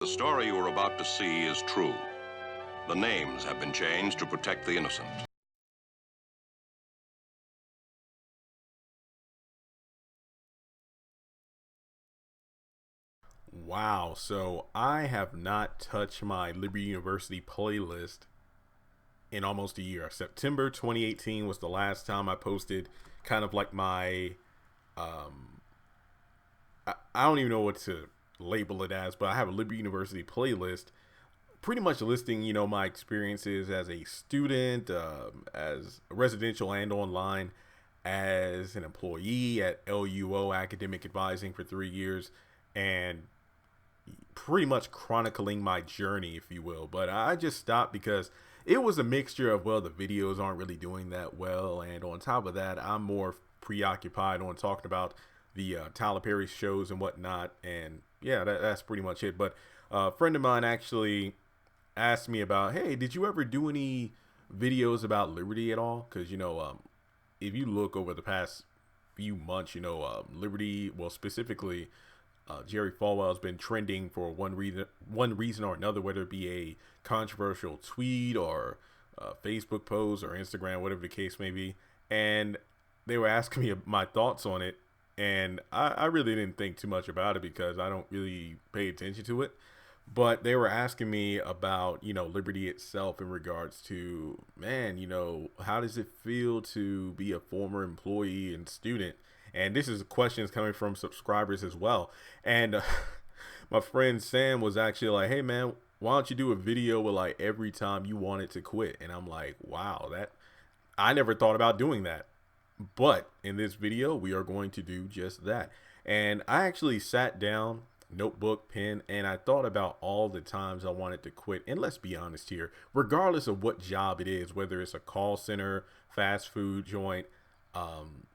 The story you are about to see is true. The names have been changed to protect the innocent. Wow, so I have not touched my Liberty University playlist in almost a year. September 2018 was the last time I posted kind of like my I don't even know what to label it as, but I have a Liberty University playlist pretty much listing, my experiences as a student, as residential and online, as an employee at LUO academic advising for 3 years, and pretty much chronicling my journey, if you will. But I just stopped because it was a mixture of, well, the videos aren't really doing that well, and on top of that, I'm more preoccupied on talking about the Tyler Perry shows and whatnot. And yeah, that's pretty much it. But a friend of mine actually asked me about, hey, did you ever do any videos about Liberty at all? Because if you look over the past few months, Liberty, well, specifically Jerry Falwell has been trending for one reason or another, whether it be a controversial tweet or a Facebook post or Instagram, whatever the case may be. And they were asking me my thoughts on it, and I really didn't think too much about it because I don't really pay attention to it. But they were asking me about, Liberty itself in regards to, man, how does it feel to be a former employee and student? And this is questions coming from subscribers as well. And my friend Sam was actually like, hey, man, why don't you do a video with like every time you wanted to quit? And I'm like, wow, that I never thought about doing that. But in this video, we are going to do just that. And I actually sat down, notebook, pen, and I thought about all the times I wanted to quit. And let's be honest here, regardless of what job it is, whether it's a call center, fast food joint, um,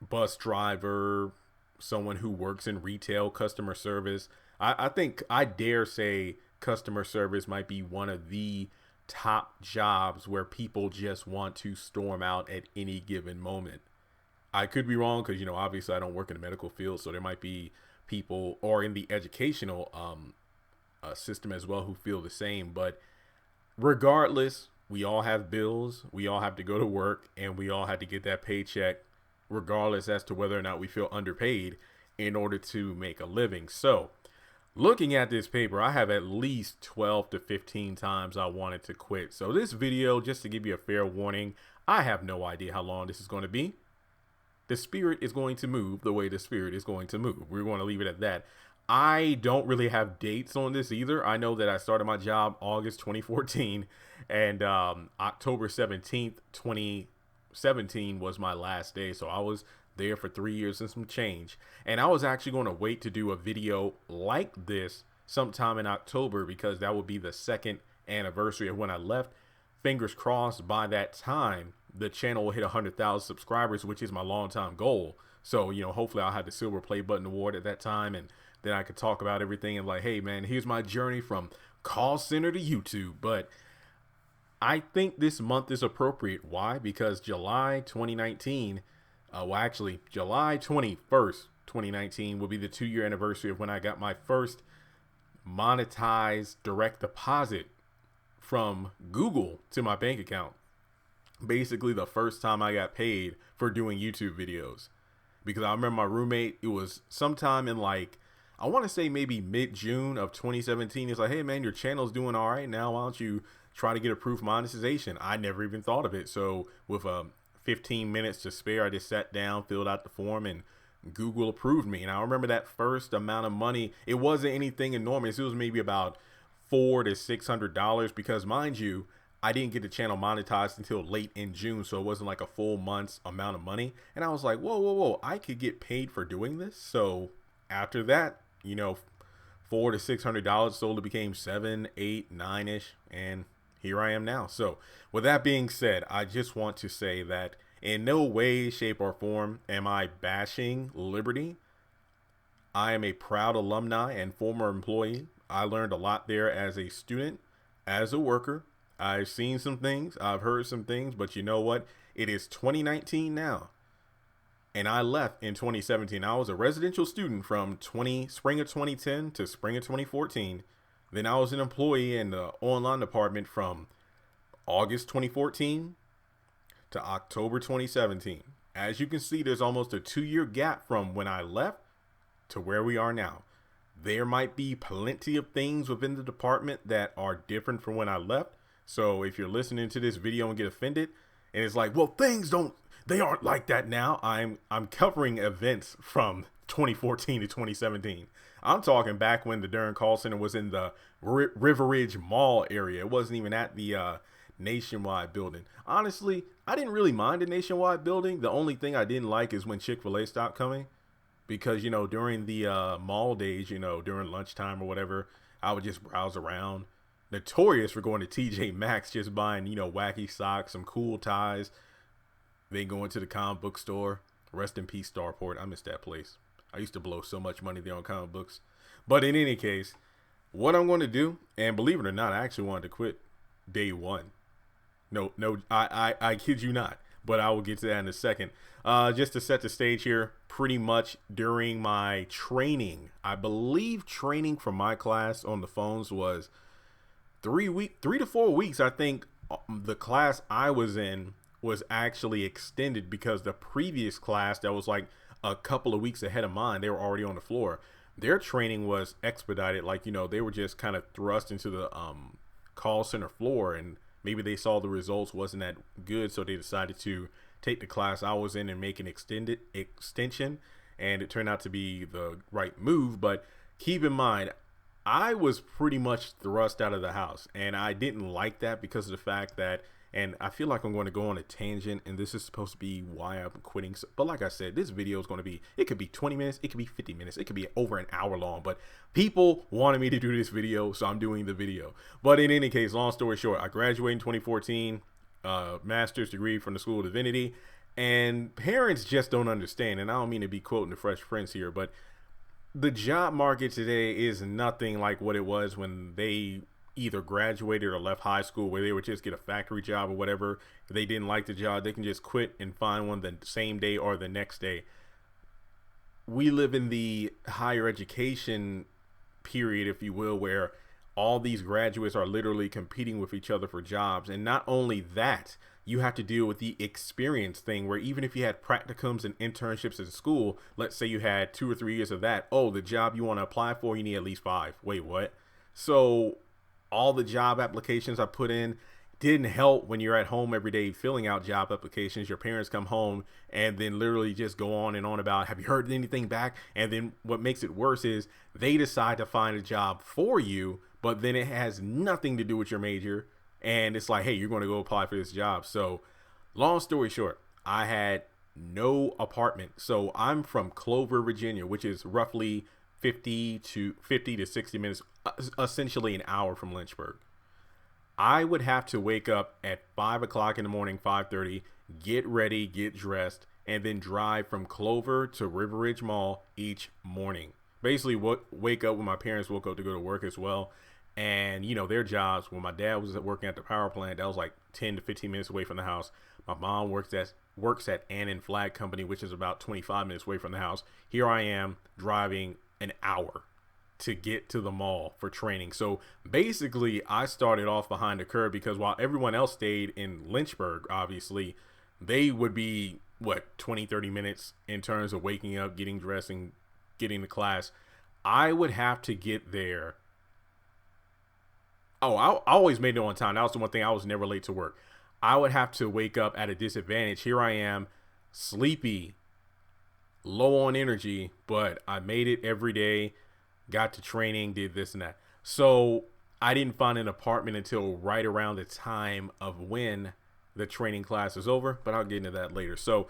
bus driver, someone who works in retail, customer service, I think I dare say customer service might be one of the top jobs where people just want to storm out at any given moment. I could be wrong because obviously I don't work in the medical field, so there might be people or in the educational system as well who feel the same. But regardless, we all have bills, we all have to go to work, and we all have to get that paycheck, regardless as to whether or not we feel underpaid in order to make a living. So, looking at this paper, I have at least 12 to 15 times I wanted to quit. So, this video, just to give you a fair warning, I have no idea how long this is going to be. The spirit is going to move the way the spirit is going to move. We're going to leave it at that. I don't really have dates on this either. I know that I started my job August 2014, and October 17th, 2017 was my last day. So I was there for 3 years and some change. And I was actually going to wait to do a video like this sometime in October because that would be the second anniversary of when I left. Fingers crossed by that time the channel will hit 100,000 subscribers, which is my long-time goal. So, hopefully I'll have the silver play button award at that time, and then I could talk about everything and like, hey man, here's my journey from call center to YouTube. But I think this month is appropriate. Why? Because July 2019, actually July 21st, 2019 will be the 2-year anniversary of when I got my first monetized direct deposit from Google to my bank account. Basically the first time I got paid for doing YouTube videos. Because I remember my roommate, it was sometime in like, I want to say maybe mid-June of 2017. He's like, hey man, your channel's doing all right now. Why don't you try to get approved monetization? I never even thought of it. So with 15 minutes to spare, I just sat down, filled out the form, and Google approved me. And I remember that first amount of money, it wasn't anything enormous. It was maybe about $400 to $600 because, mind you, I didn't get the channel monetized until late in June, so it wasn't like a full month's amount of money. And I was like, whoa, whoa, whoa, I could get paid for doing this. So after that, $400 to $600 slowly became 7, 8, 9-ish, and here I am now. So with that being said, I just want to say that in no way, shape, or form am I bashing Liberty. I am a proud alumni and former employee. I learned a lot there as a student, as a worker. I've seen some things, I've heard some things, but you know what? It is 2019 now. and I left in 2017. I was a residential student from spring of 2010 to spring of 2014. Then I was an employee in the online department from August 2014 to October 2017. As you can see, there's almost a 2-year gap from when I left to where we are now. There might be plenty of things within the department that are different from when I left. So if you're listening to this video and get offended, and it's like, well, they aren't like that now. I'm covering events from 2014 to 2017. I'm talking back when the Durham Call Center was in the River Ridge Mall area. It wasn't even at the Nationwide building. Honestly, I didn't really mind the Nationwide building. The only thing I didn't like is when Chick-fil-A stopped coming, because, you know, during the mall days, you know, during lunchtime or whatever, I would just browse around. Notorious for going to TJ Maxx, just buying, you know, wacky socks, some cool ties, then going to the comic book store. Rest in peace, Starport. I miss that place. I used to blow so much money there on comic books. But in any case, what I'm going to do, and believe it or not, I actually wanted to quit day one. No, I kid you not. But I will get to that in a second. Just to set the stage here, pretty much during my training, I believe training for my class on the phones was 3 to 4 weeks. I think the class I was in was actually extended because the previous class that was like a couple of weeks ahead of mine, they were already on the floor. Their training was expedited. Like, you know, they were just kind of thrust into the call center floor, and maybe they saw the results wasn't that good, so they decided to take the class I was in and make an extension, and it turned out to be the right move. But keep in mind, I was pretty much thrust out of the house, and I didn't like that because of the fact that, and I feel like I'm going to go on a tangent, and this is supposed to be why I'm quitting. But like I said, this video is going to be, it could be 20 minutes, it could be 50 minutes, it could be over an hour long, but people wanted me to do this video, so I'm doing the video. But in any case, long story short, I graduated in 2014, master's degree from the School of Divinity, and parents just don't understand, and I don't mean to be quoting the Fresh Prince here, but the job market today is nothing like what it was when they either graduated or left high school, where they would just get a factory job or whatever. If they didn't like the job, they can just quit and find one the same day or the next day. We live in the higher education period, if you will, where all these graduates are literally competing with each other for jobs. And not only that, you have to deal with the experience thing, where even if you had practicums and internships in school, let's say you had 2 or 3 years of that, oh, the job you want to apply for, you need at least 5. Wait, what? So all the job applications I put in didn't help when you're at home every day filling out job applications. Your parents come home and then literally just go on and on about, have you heard anything back? And then what makes it worse is they decide to find a job for you, but then it has nothing to do with your major. And it's like, hey, you're going to go apply for this job. So long story short, I had no apartment. So I'm from Clover, Virginia, which is roughly 50 to 60 minutes, essentially an hour from Lynchburg. I would have to wake up at 5 o'clock in the morning, 5:30, get ready, get dressed, and then drive from Clover to River Ridge Mall each morning. Basically, wake up when my parents woke up to go to work as well. And, you know, their jobs, when my dad was working at the power plant, that was like 10 to 15 minutes away from the house. My mom works at Ann Flag Company, which is about 25 minutes away from the house. Here I am driving an hour to get to the mall for training. So basically, I started off behind the curve, because while everyone else stayed in Lynchburg, obviously, they would be, 20-30 minutes in terms of waking up, getting dressed, and getting to class. I would have to get there. Oh, I always made it on time. That was the one thing. I was never late to work. I would have to wake up at a disadvantage. Here I am, sleepy, low on energy, but I made it every day, got to training, did this and that. So I didn't find an apartment until right around the time of when the training class is over, but I'll get into that later. So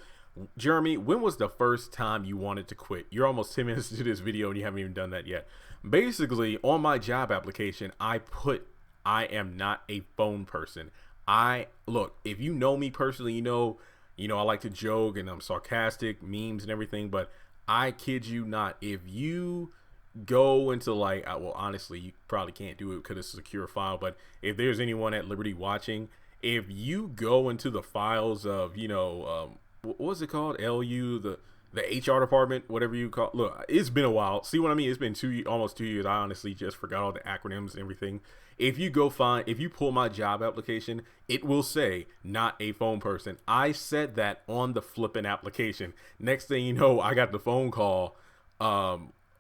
Jeremy, when was the first time you wanted to quit? You're almost 10 minutes into this video and you haven't even done that yet. Basically, on my job application, I put, I am not a phone person. Look, if you know me personally, you know, I like to joke and I'm sarcastic, memes and everything, but I kid you not, if you go into like, well, honestly, you probably can't do it because it's a secure file, but if there's anyone at Liberty watching, if you go into the files of, what was it called? the HR department, whatever you call. Look, it's been a while. See what I mean? It's been almost 2 years. I honestly just forgot all the acronyms and everything. If you pull my job application, it will say not a phone person. I said that on the flipping application. Next thing you know, I got the phone call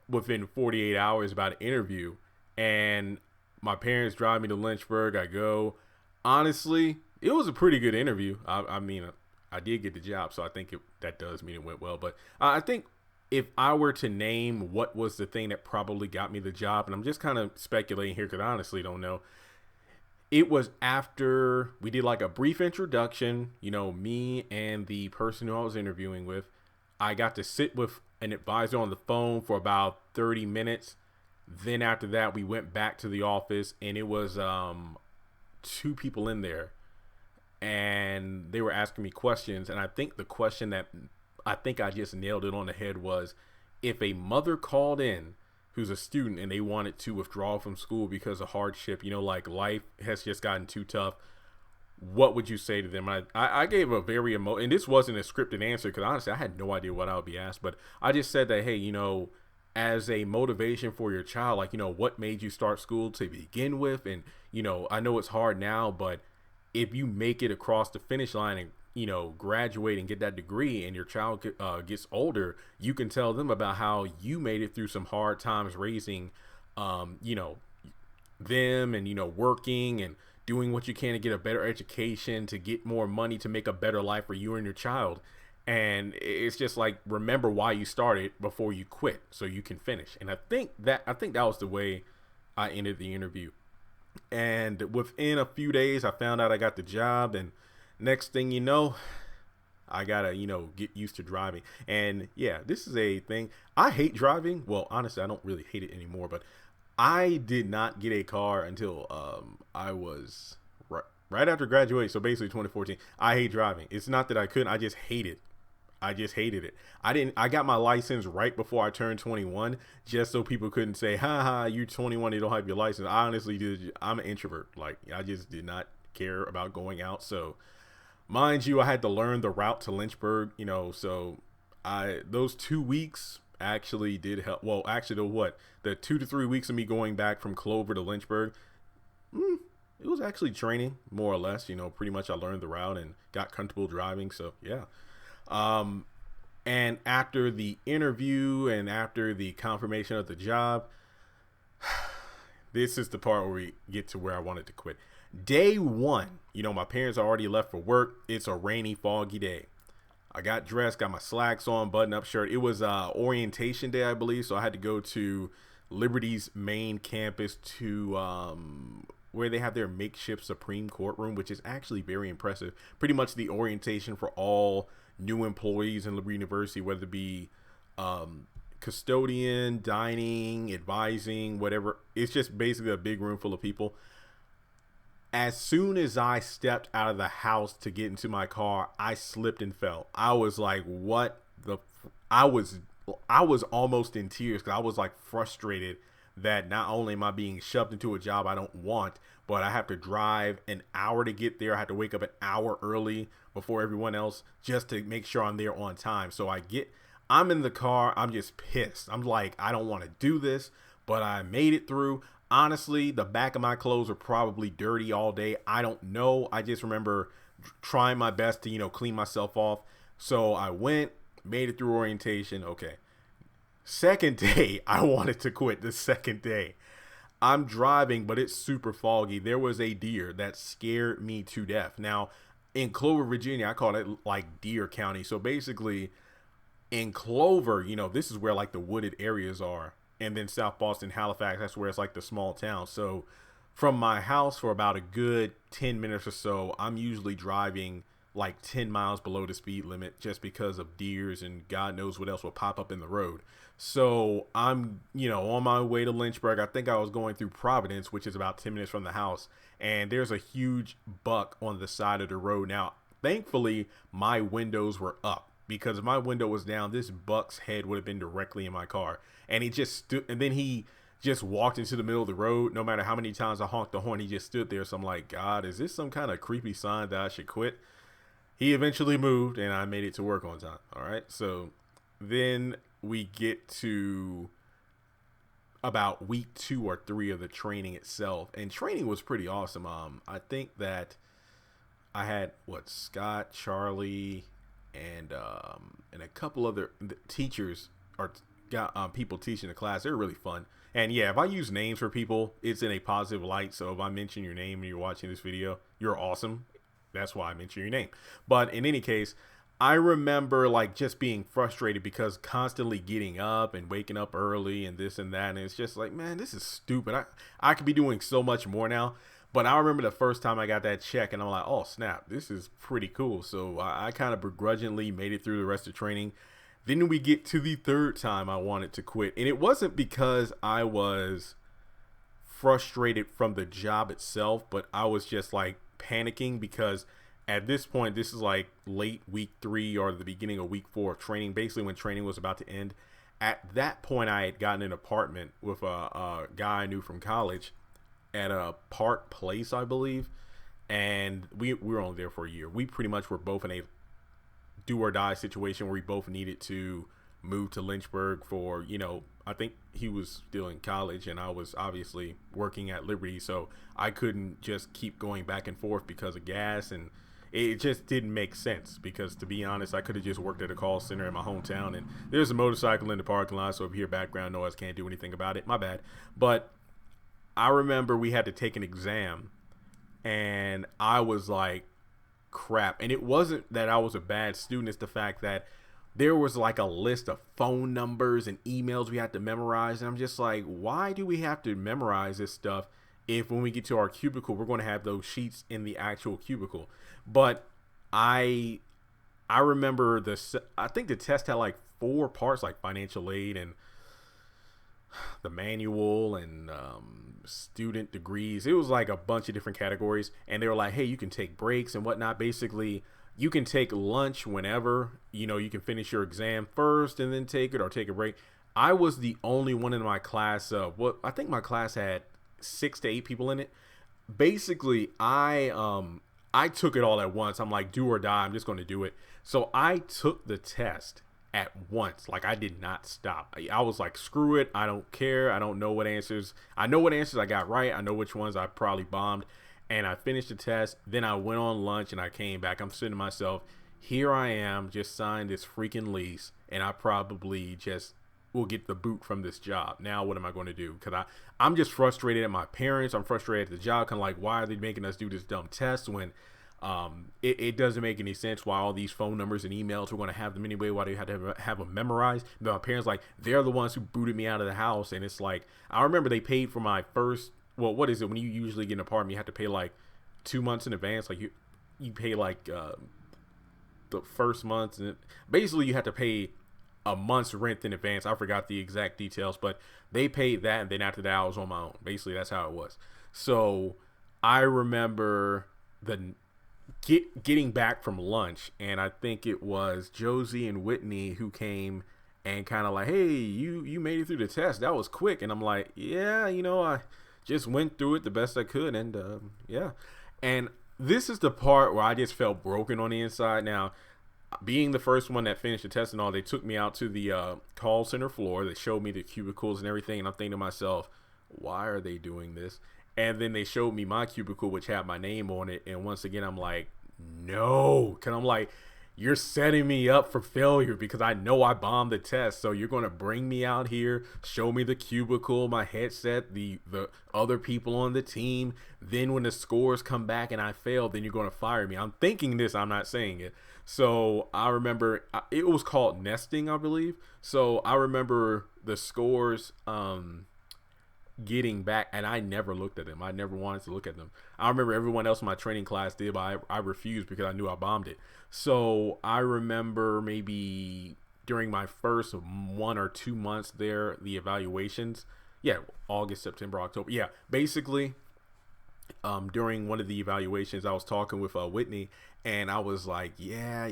within 48 hours about an interview, and my parents drive me to Lynchburg. I go. Honestly, it was a pretty good interview. I mean, I did get the job, so I think that does mean it went well. But I think if I were to name what was the thing that probably got me the job, and I'm just kind of speculating here because I honestly don't know, it was after we did like a brief introduction, me and the person who I was interviewing with. I got to sit with an advisor on the phone for about 30 minutes. Then after that, we went back to the office, and it was 2 people in there, and they were asking me questions. And I think the question that I think I just nailed it on the head was, if a mother called in who's a student and they wanted to withdraw from school because of hardship, like life has just gotten too tough, what would you say to them? I gave a very and this wasn't a scripted answer because honestly I had no idea what I would be asked, but I just said that, hey, as a motivation for your child, what made you start school to begin with? And, I know it's hard now, but if you make it across the finish line and, graduate and get that degree and your child gets older, you can tell them about how you made it through some hard times raising, them and, working and doing what you can to get a better education, to get more money, to make a better life for you and your child. And it's just like, remember why you started before you quit so you can finish. And I think that was the way I ended the interview. And within a few days, I found out I got the job. And next thing you know, I gotta, get used to driving. And yeah, this is a thing. I hate driving. Well, honestly, I don't really hate it anymore, but I did not get a car until I was right after graduation. So basically 2014. I hate driving. It's not that I couldn't, I just hate it. I just hated it. I got my license right before I turned 21, just so people couldn't say, you're 21, you don't have your license. I honestly did. I'm an introvert. Like, I just did not care about going out. So mind you, I had to learn the route to Lynchburg, so those 2 weeks actually did help. Well, actually the 2 to 3 weeks of me going back from Clover to Lynchburg, it was actually training, more or less. Pretty much I learned the route and got comfortable driving. So yeah. And after the interview and after the confirmation of the job, this is the part where we get to where I wanted to quit. Day 1, my parents already left for work. It's a rainy, foggy day. I got dressed, got my slacks on, button-up shirt. It was orientation day, I believe, so I had to go to Liberty's main campus to where they have their makeshift Supreme Court room, which is actually very impressive. Pretty much the orientation for all new employees in Liberty University, whether it be custodian, dining, advising, whatever. It's just basically a big room full of people. As soon as I stepped out of the house to get into my car, I slipped and fell. I was like, what the? I was almost in tears because I was like frustrated that not only am I being shoved into a job I don't want, but I have to drive an hour to get there. I have to wake up an hour early before everyone else just to make sure I'm there on time. So I'm in the car. I'm just pissed. I'm like, I don't want to do this, but I made it through. Honestly, the back of my clothes are probably dirty all day. I don't know. I just remember trying my best to, clean myself off. So I went, made it through orientation. Okay. Second day, I wanted to quit the second day. I'm driving, but it's super foggy. There was a deer that scared me to death. Now, in Clover, Virginia, I call it like Deer County. So basically, in Clover, this is where like the wooded areas are. And then South Boston, Halifax, that's where it's like the small town. So from my house for about a good 10 minutes or so, I'm usually driving like 10 miles below the speed limit just because of deers and God knows what else will pop up in the road. So I'm, on my way to Lynchburg. I think I was going through Providence, which is about 10 minutes from the house. And there's a huge buck on the side of the road. Now, thankfully, my windows were up, because if my window was down, this buck's head would have been directly in my car. And he just stood, and then he just walked into the middle of the road. No matter how many times I honked the horn, he just stood there. So I'm like, God, is this some kind of creepy sign that I should quit? He eventually moved, and I made it to work on time. All right. So then we get to about week 2 or 3 of the training itself, and training was pretty awesome. I think that I had Scott, Charlie, and a couple other teachers or got people teaching the class. They're really fun. And yeah, if I use names for people, it's in a positive light. So if I mention your name and you're watching this video, you're awesome. That's why I mention your name. But in any case, I remember like just being frustrated because constantly getting up and waking up early and this and that. And it's just like, man, this is stupid. I could be doing so much more now. But I remember the first time I got that check and I'm like, oh, snap, this is pretty cool. So I kind of begrudgingly made it through the rest of training. Then we get to the third time I wanted to quit. And it wasn't because I was frustrated from the job itself, but I was just like panicking because at this point, this is like late week 3 or the beginning of week 4 of training, basically when training was about to end. At that point, I had gotten an apartment with a guy I knew from college at a Park Place, I believe. And we were only there for a year. We pretty much were both in a do or die situation where we both needed to move to Lynchburg for, I think he was still in college and I was obviously working at Liberty. So I couldn't just keep going back and forth because of gas, and it just didn't make sense because, to be honest, I could have just worked at a call center in my hometown, and there's a motorcycle in the parking lot. So if you hear background noise, can't do anything about it. My bad. But I remember we had to take an exam and I was like, crap. And it wasn't that I was a bad student. It's the fact that there was like a list of phone numbers and emails we had to memorize. And I'm just like, why do we have to memorize this stuff if when we get to our cubicle, we're going to have those sheets in the actual cubicle? But I remember I think the test had like 4 parts, like financial aid and the manual and student degrees. It was like a bunch of different categories, and they were like, hey, you can take breaks and whatnot. Basically, you can take lunch whenever, you can finish your exam first and then take it, or take a break. I was the only one in my class. I think my class had 6 to 8 people in it. Basically, I took it all at once. I'm like, do or die, I'm just going to do it. So I took the test at once. Like, I did not stop. I was like, screw it, I don't care. I don't know what answers. I know what answers I got right. I know which ones I probably bombed. And I finished the test. Then I went on lunch and I came back. I'm saying to myself, here I am, just signed this freaking lease, and I probably just will get the boot from this job. Now what am I going to do? Because I'm just frustrated at my parents. I'm frustrated at the job. Kind of like, why are they making us do this dumb test when it doesn't make any sense? Why all these phone numbers and emails, we're going to have them anyway. Why do you have to have them memorized? But my parents, like, they're the ones who booted me out of the house. And it's like, I remember they paid for my first, what is it? When you usually get an apartment, you have to pay like 2 months in advance. Like you pay like the first month, and basically you have to pay a month's rent in advance. I forgot the exact details, but they paid that, and then after that I was on my own. Basically that's how it was. So I remember getting back from lunch, and I think it was Josie and Whitney who came and kind of like, hey, you made it through the test. That was quick. And I'm like, yeah, I just went through it the best I could. And yeah. And this is the part where I just felt broken on the inside. Now, being the first one that finished the test and all, they took me out to the call center floor. They showed me the cubicles and everything. And I'm thinking to myself, why are they doing this? And then they showed me my cubicle, which had my name on it. And once again, I'm like, no. Because I'm like, you're setting me up for failure because I know I bombed the test. So you're going to bring me out here, show me the cubicle, my headset, the other people on the team. Then when the scores come back and I fail, then you're going to fire me. I'm thinking this, I'm not saying it. So I remember it was called nesting, I believe. So I remember the scores getting back, and I never looked at them. I never wanted to look at them. I remember everyone else in my training class did, but I refused because I knew I bombed it. So I remember maybe during my first 1 or 2 months there, the evaluations, August, September, October. Yeah, basically, during one of the evaluations, I was talking with Whitney, and I was like, yeah,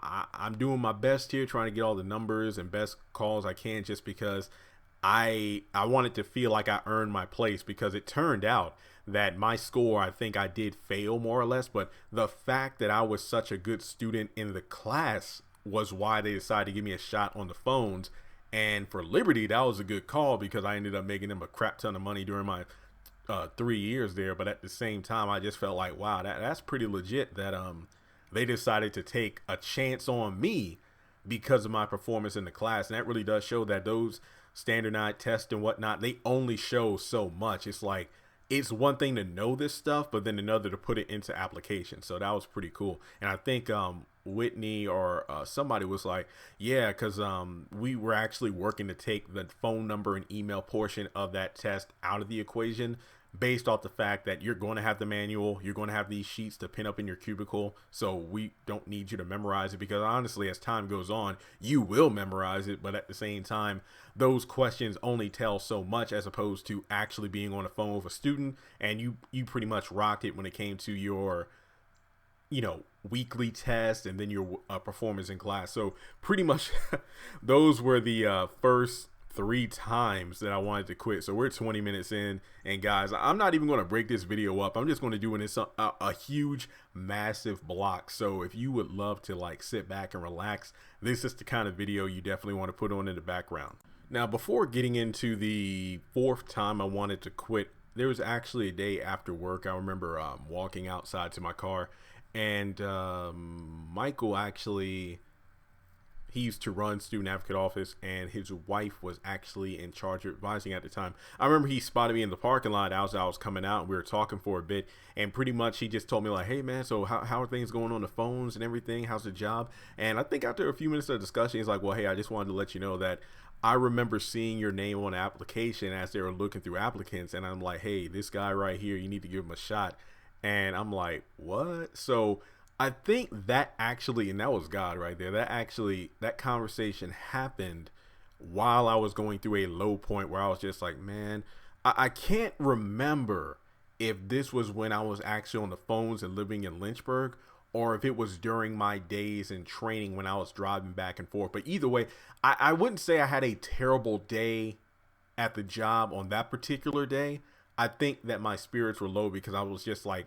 I'm doing my best here, trying to get all the numbers and best calls I can, just because I wanted to feel like I earned my place, because it turned out that my score, I think I did fail more or less, but the fact that I was such a good student in the class was why they decided to give me a shot on the phones. And for Liberty, that was a good call because I ended up making them a crap ton of money during my 3 years there. But at the same time, I just felt like, wow, that's pretty legit that they decided to take a chance on me because of my performance in the class. And that really does show that those standardized tests and whatnot, they only show so much. It's like, it's one thing to know this stuff, but then another to put it into application. So that was pretty cool. And I think Whitney or somebody was like, yeah, because we were actually working to take the phone number and email portion of that test out of the equation, based off the fact that you're going to have the manual, you're going to have these sheets to pin up in your cubicle, so we don't need you to memorize it, because honestly, as time goes on, you will memorize it, but at the same time, those questions only tell so much as opposed to actually being on the phone with a student, and you pretty much rocked it when it came to your, you know, weekly test and then your performance in class. So pretty much those were the first 3 times that I wanted to quit. So we're 20 minutes in, and guys, I'm not even going to break this video up. I'm just going to do this a huge, massive block. So if you would love to like sit back and relax, this is the kind of video you definitely want to put on in the background. Now, before getting into the 4th time I wanted to quit, there was actually a day after work. I remember walking outside to my car, and Michael actually, he used to run student advocate office, and his wife was actually in charge of advising at the time. I remember he spotted me in the parking lot as I was coming out, and we were talking for a bit, and pretty much he just told me like, hey man, so how are things going on the phones and everything? How's the job? And I think after a few minutes of discussion, he's like, well, hey, I just wanted to let you know that I remember seeing your name on the application as they were looking through applicants, and I'm like, hey, this guy right here, you need to give him a shot. And I'm like, what? So I think that actually, and that was God right there, that conversation happened while I was going through a low point where I was just like, man, I can't remember if this was when I was actually on the phones and living in Lynchburg, or if it was during my days in training when I was driving back and forth. But either way, I wouldn't say I had a terrible day at the job on that particular day. I think that my spirits were low because I was just like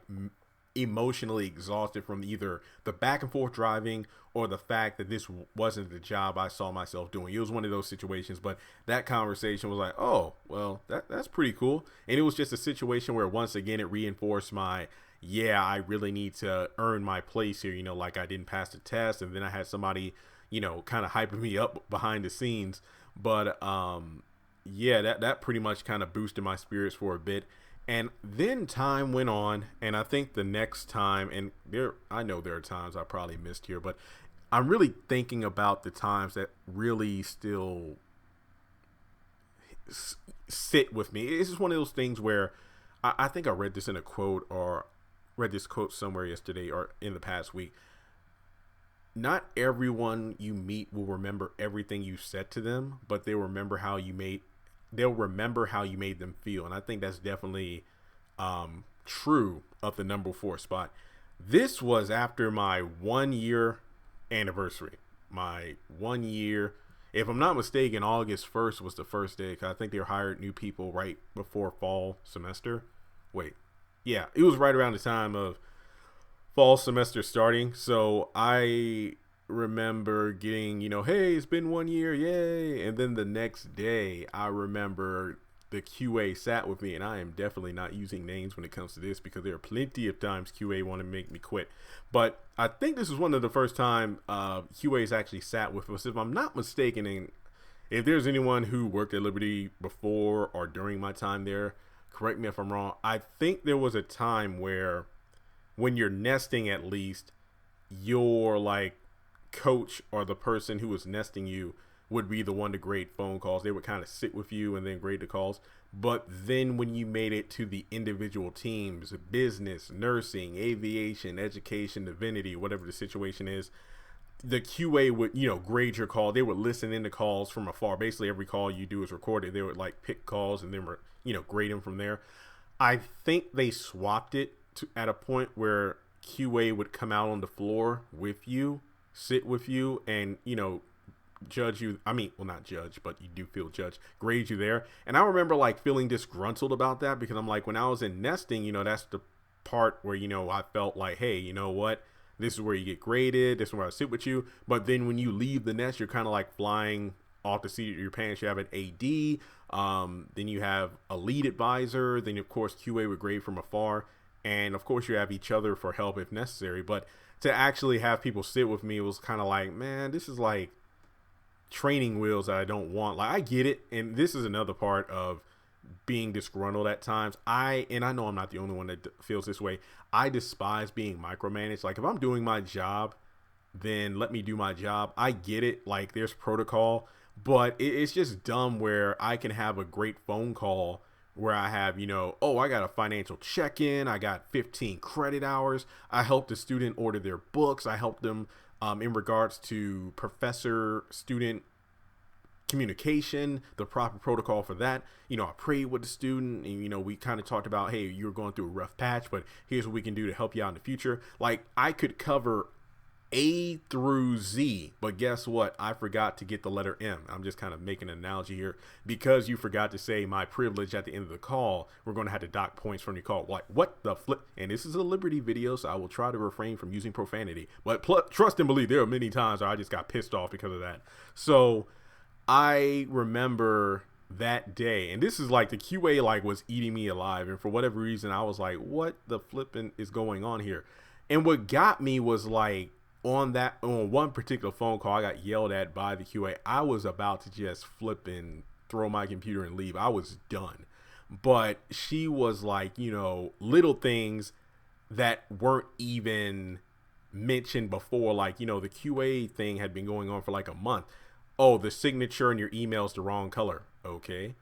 emotionally exhausted from either the back and forth driving or the fact that this wasn't the job I saw myself doing. It was one of those situations, but that conversation was like, oh, well, that's pretty cool. And it was just a situation where once again, it reinforced my, yeah, I really need to earn my place here. You know, like I didn't pass the test, and then I had somebody, you know, kind of hyping me up behind the scenes. But yeah, that pretty much kind of boosted my spirits for a bit. And then time went on, and I think the next time, and I know there are times I probably missed here, but I'm really thinking about the times that really still sit with me. It's just one of those things where I think I read this in a quote, or read this quote somewhere yesterday or in the past week. Not everyone you meet will remember everything you said to them, but they'll remember how you made them feel. And I think that's definitely true of the number 4 spot. This was after my 1-year anniversary. My 1 year, if I'm not mistaken, August 1st was the first day, because I think they hired new people right before fall semester. Wait, yeah, it was right around the time of fall semester starting. So I remember getting, you know, hey, it's been 1 year, yay. And then the next day, I remember the QA sat with me, and I am definitely not using names when it comes to this, because there are plenty of times QA want to make me quit. But I think this is one of the first time QA's actually sat with us. If I'm not mistaken, and if there's anyone who worked at Liberty before or during my time there, correct me if I'm wrong, I think there was a time where when you're nesting, at least, your like coach or the person who was nesting you would be the one to grade phone calls. They would kind of sit with you and then grade the calls. But then when you made it to the individual teams, business, nursing, aviation, education, divinity, whatever the situation is, the QA would, you know, grade your call. They would listen in the calls from afar. Basically, every call you do is recorded. They would like pick calls and then, you know, grade them from there. I think they swapped it at a point where QA would come out on the floor with you, sit with you, and, you know, judge you. I mean, well, not judge, but you do feel judged, grade you there. And I remember like feeling disgruntled about that, because I'm like, when I was in nesting, you know, that's the part where, you know, I felt like, hey, you know what, This is where you get graded. This is where I sit with you. But then when you leave the nest, you're kind of like flying off the seat of your pants. You have an AD. Then you have a lead advisor. Then, of course, QA would grade from afar. And, of course, you have each other for help if necessary. But to actually have people sit with me was kind of like, man, this is like training wheels that I don't want. Like, I get it. And this is another part of being disgruntled at times. I know I'm not the only one that feels this way. I despise being micromanaged. Like, if I'm doing my job, then let me do my job. I get it. Like, there's protocol, but it's just dumb where I can have a great phone call where I have, oh, I got a financial check-in. I got 15 credit hours. I helped the student order their books. I helped them in regards to professor-student communication, the proper protocol for that. I prayed with the student and, we kind of talked about, hey, you're going through a rough patch, but here's what we can do to help you out in the future. Like, I could cover A through Z, but guess what? I forgot to get the letter M. I'm just kind of making an analogy here. Because you forgot to say my privilege at the end of the call, we're going to have to dock points from your call. Like, what the flip? And this is a Liberty video, so I will try to refrain from using profanity. But trust and believe, there are many times where I just got pissed off because of that. So I remember that day, and this is like the QA like was eating me alive. And for whatever reason, I was like, what the flipping is going on here? And what got me was like, on one particular phone call, I got yelled at by the QA. I was about to just flip and throw my computer and leave. I was done. But she was like, little things that weren't even mentioned before. Like, the QA thing had been going on for like a month. Oh, the signature in your email is the wrong color. Okay.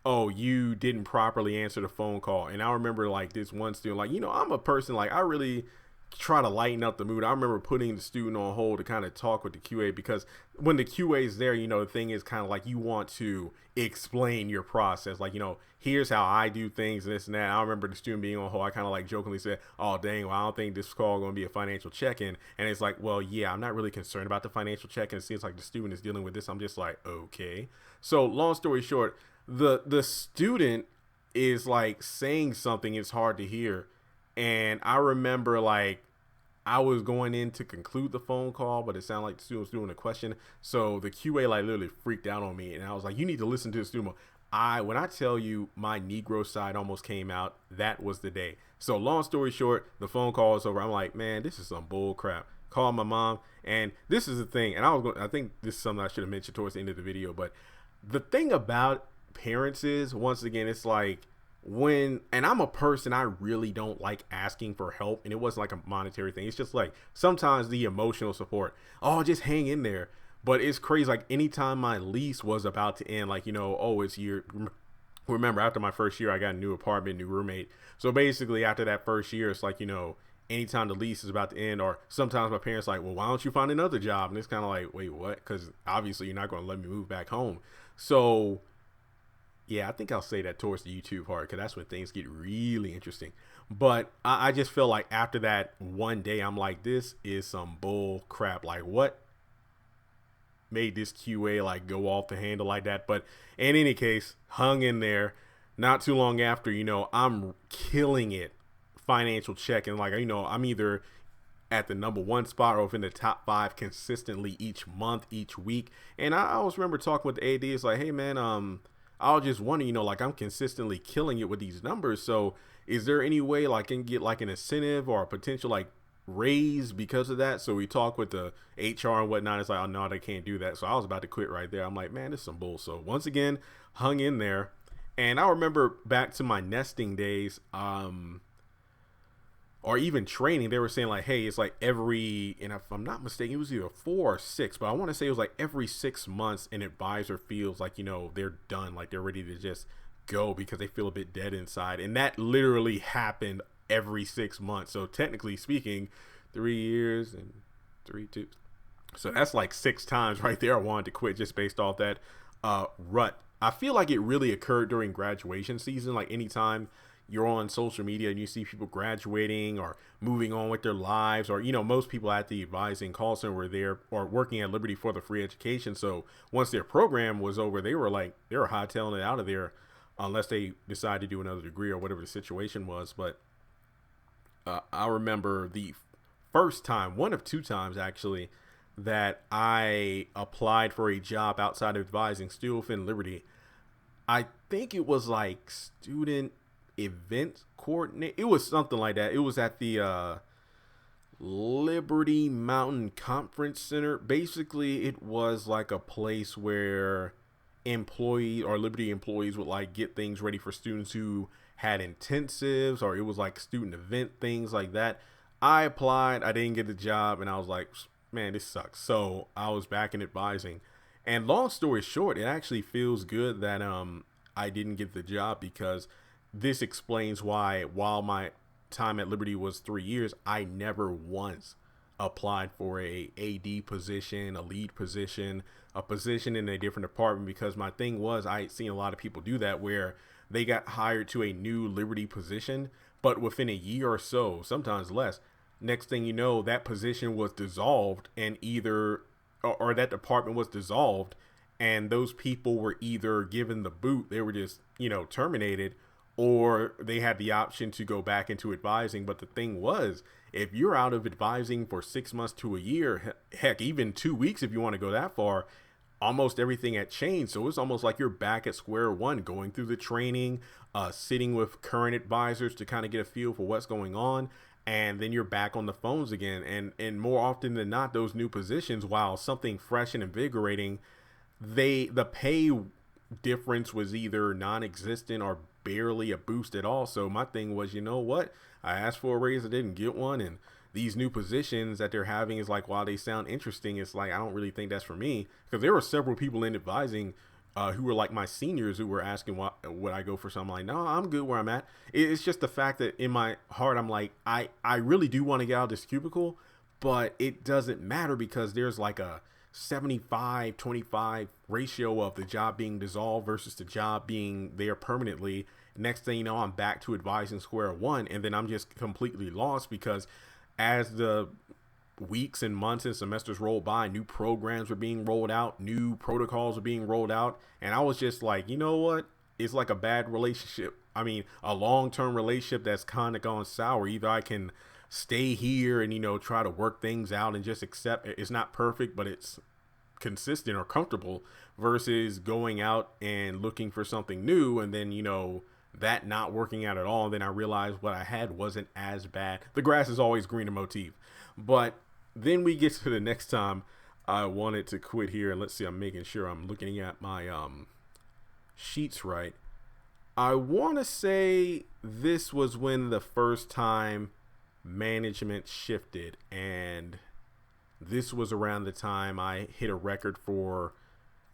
Oh, you didn't properly answer the phone call. And I remember like this one student, like, I'm a person, like, I really try to lighten up the mood. I remember putting the student on hold to kind of talk with the QA, because when the QA is there, the thing is kind of like you want to explain your process. Like, here's how I do things and this and that. I remember the student being on hold. I kind of like jokingly said, oh, dang, well, I don't think this call is going to be a financial check-in. And it's like, well, yeah, I'm not really concerned about the financial check-in. It seems like the student is dealing with this. I'm just like, okay. So long story short, the student is like saying something it's hard to hear. And I remember like I was going in to conclude the phone call, but it sounded like the student was doing a question. So the QA like literally freaked out on me. And I was like, you need to listen to the student. When I tell you my Negro side almost came out, that was the day. So long story short, the phone call is over. I'm like, man, this is some bull crap. Call my mom. And this is the thing. And I think this is something I should have mentioned towards the end of the video. But the thing about parents is, once again, it's like, and I'm a person, I really don't like asking for help, and it wasn't like a monetary thing. It's just like sometimes the emotional support. Oh, just hang in there. But it's crazy. Like anytime my lease was about to end, like, oh, it's year. Remember, after my first year, I got a new apartment, new roommate. So basically after that first year, it's like, anytime the lease is about to end, or sometimes my parents like, well, why don't you find another job? And it's kind of like, wait, what? Because obviously you're not going to let me move back home. So yeah, I think I'll say that towards the YouTube part, because that's when things get really interesting. But I just feel like after that one day, I'm like, this is some bull crap. Like, what made this QA like go off the handle like that? But in any case, hung in there. Not too long after, I'm killing it. Financial check. And like, I'm either at the number one spot or in the top 5 consistently each month, each week. And I always remember talking with the AD. It's like, hey, man, I was just wondering, like I'm consistently killing it with these numbers. So is there any way like I can get like an incentive or a potential like raise because of that? So we talk with the HR and whatnot. It's like, oh no, they can't do that. So I was about to quit right there. I'm like, man, this is some bull. So once again, hung in there. And I remember back to my nesting days, or even training, they were saying like, hey, it's like every, and if I'm not mistaken, it was either 4 or 6, but I want to say it was like every 6 months an advisor feels like, they're done, like they're ready to just go because they feel a bit dead inside. And that literally happened every 6 months. So technically speaking, 3 years and 2. So that's like 6 times right there I wanted to quit just based off that rut. I feel like it really occurred during graduation season. Like anytime you're on social media and you see people graduating or moving on with their lives, or, most people at the advising call center were there or working at Liberty for the free education. So once their program was over, they were hightailing it out of there unless they decide to do another degree or whatever the situation was. But I remember the first time, one of two times actually, that I applied for a job outside of advising, still within Liberty. I think it was like student event coordinator. It was something like that. It was at the Liberty Mountain Conference Center. Basically, it was like a place where employee or Liberty employees would like get things ready for students who had intensives, or it was like student event things like that. I applied, I didn't get the job, and I was like, man, this sucks. So I was back in advising. And long story short, it actually feels good that I didn't get the job, because this explains why, while my time at Liberty was 3 years, I never once applied for a AD position, a lead position, a position in a different department, because my thing was, I had seen a lot of people do that where they got hired to a new Liberty position, but within a year or so, sometimes less, next thing you know, that position was dissolved, and either or that department was dissolved, and those people were either given the boot, they were just, terminated, or they had the option to go back into advising. But the thing was, if you're out of advising for 6 months to a year, heck, even 2 weeks, if you want to go that far, almost everything had changed. So it's almost like you're back at square one, going through the training, sitting with current advisors to kind of get a feel for what's going on. And then you're back on the phones again. And more often than not, those new positions, while something fresh and invigorating, the pay difference was either non-existent or barely a boost at all. So my thing was, you know what? I asked for a raise, I didn't get one. And these new positions that they're having is like, while they sound interesting, it's like, I don't really think that's for me. Because there were several people in advising who were like my seniors who were asking would I go for something. Like, no, I'm good where I'm at. It's just the fact that in my heart, I'm like, I really do want to get out of this cubicle, but it doesn't matter, because there's like a 75-25 ratio of the job being dissolved versus the job being there permanently. Next thing you know, I'm back to advising square one, and then I'm just completely lost, because as the weeks and months and semesters rolled by, new programs were being rolled out, new protocols were being rolled out, and I was just like, you know what? It's like a bad relationship. I mean, a long-term relationship that's kind of gone sour. Either I can stay here and, try to work things out and just accept it's not perfect, but it's consistent or comfortable, versus going out and looking for something new, and then, that not working out at all. And then I realized what I had wasn't as bad. The grass is always greener motif. But then we get to the next time I wanted to quit here. And let's see, I'm making sure I'm looking at my sheets right. I want to say this was when the first time management shifted, and this was around the time I hit a record for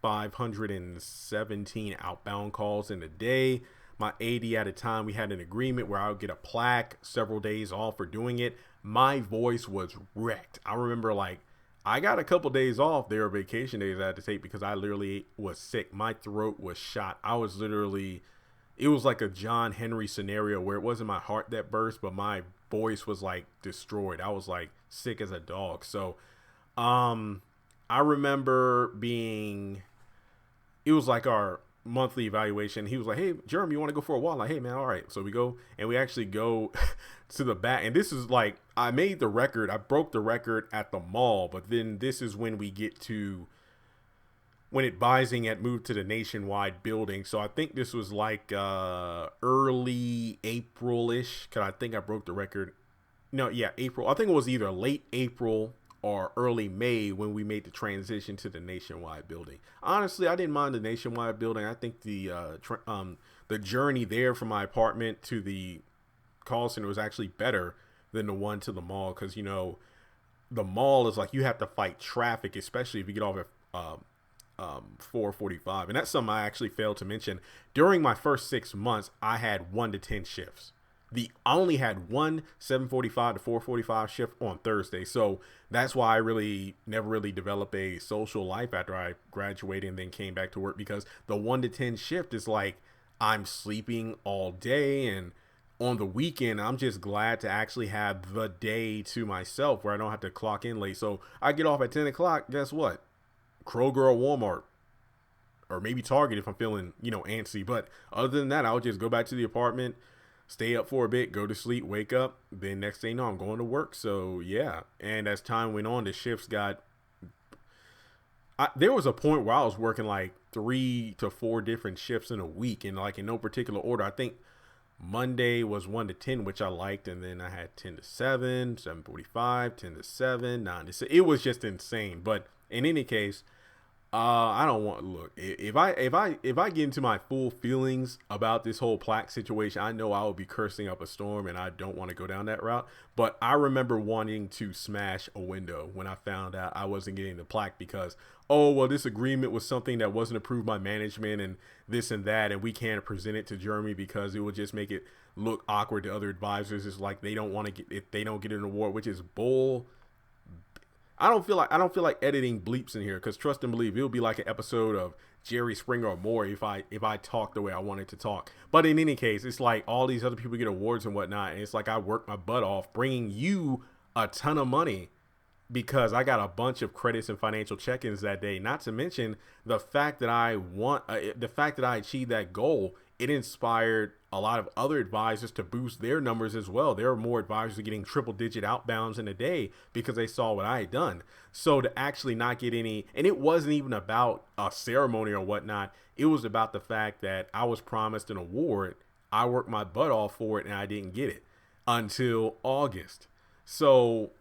517 outbound calls in a day. My AD at a time, we had an agreement where I would get a plaque, several days off for doing it. My voice was wrecked. I remember, like, I got a couple days off. There were vacation days I had to take because I literally was sick. My throat was shot. I was literally, it was like a John Henry scenario where it wasn't my heart that burst, but my voice was like destroyed. I was like sick as a dog. So I remember it was like our monthly evaluation. He was like, hey, Jeremy, you want to go for a walk? I'm like, hey man, all right. So we go, and we actually go to the back. And this is like, I made the record. I broke the record at the mall, but then this is when we get to when advising had moved to the Nationwide building. So I think this was like early April-ish, because I think I broke the record. No, yeah, April. I think it was either late April or early May when we made the transition to the Nationwide building. Honestly, I didn't mind the Nationwide building. I think the journey there from my apartment to the call center was actually better than the one to the mall, because the mall is like you have to fight traffic, especially if you get off at 4:45. And that's something I actually failed to mention. During my first 6 months, I had 1 to 10 shifts. I only had one 7:45 to 4:45 shift on Thursday. So that's why I never really developed a social life after I graduated and then came back to work, because the 1 to 10 shift is like I'm sleeping all day, and on the weekend, I'm just glad to actually have the day to myself where I don't have to clock in late. So I get off at 10 o'clock. Guess what? Kroger or Walmart, or maybe Target if I'm feeling, antsy. But other than that, I would just go back to the apartment, stay up for a bit, go to sleep, wake up. Then next thing you know, I'm going to work. So yeah. And as time went on, the shifts got. There was a point where I was working like 3 to 4 different shifts in a week, and like in no particular order. I think Monday was 1 to 10, which I liked, and then I had 10 to 7, 7:45, 10 to 7, 9 to 6. It was just insane. But in any case, I don't want look. If I get into my full feelings about this whole plaque situation, I know I will be cursing up a storm, and I don't want to go down that route. But I remember wanting to smash a window when I found out I wasn't getting the plaque because, oh well, this agreement was something that wasn't approved by management and this and that, and we can't present it to Jeremy because it would just make it look awkward to other advisors. It's like they don't want to get if they don't get an award, which is bull. I don't feel like editing bleeps in here because trust and believe it'll be like an episode of Jerry Springer or more if I talk the way I wanted to talk. But in any case, it's like all these other people get awards and whatnot, and it's like I work my butt off bringing you a ton of money because I got a bunch of credits and financial check-ins that day. Not to mention the fact that I achieved that goal. It inspired a lot of other advisors to boost their numbers as well. There were more advisors getting triple-digit outbounds in a day because they saw what I had done. So to actually not get any, and it wasn't even about a ceremony or whatnot. It was about the fact that I was promised an award. I worked my butt off for it, and I didn't get it until August. So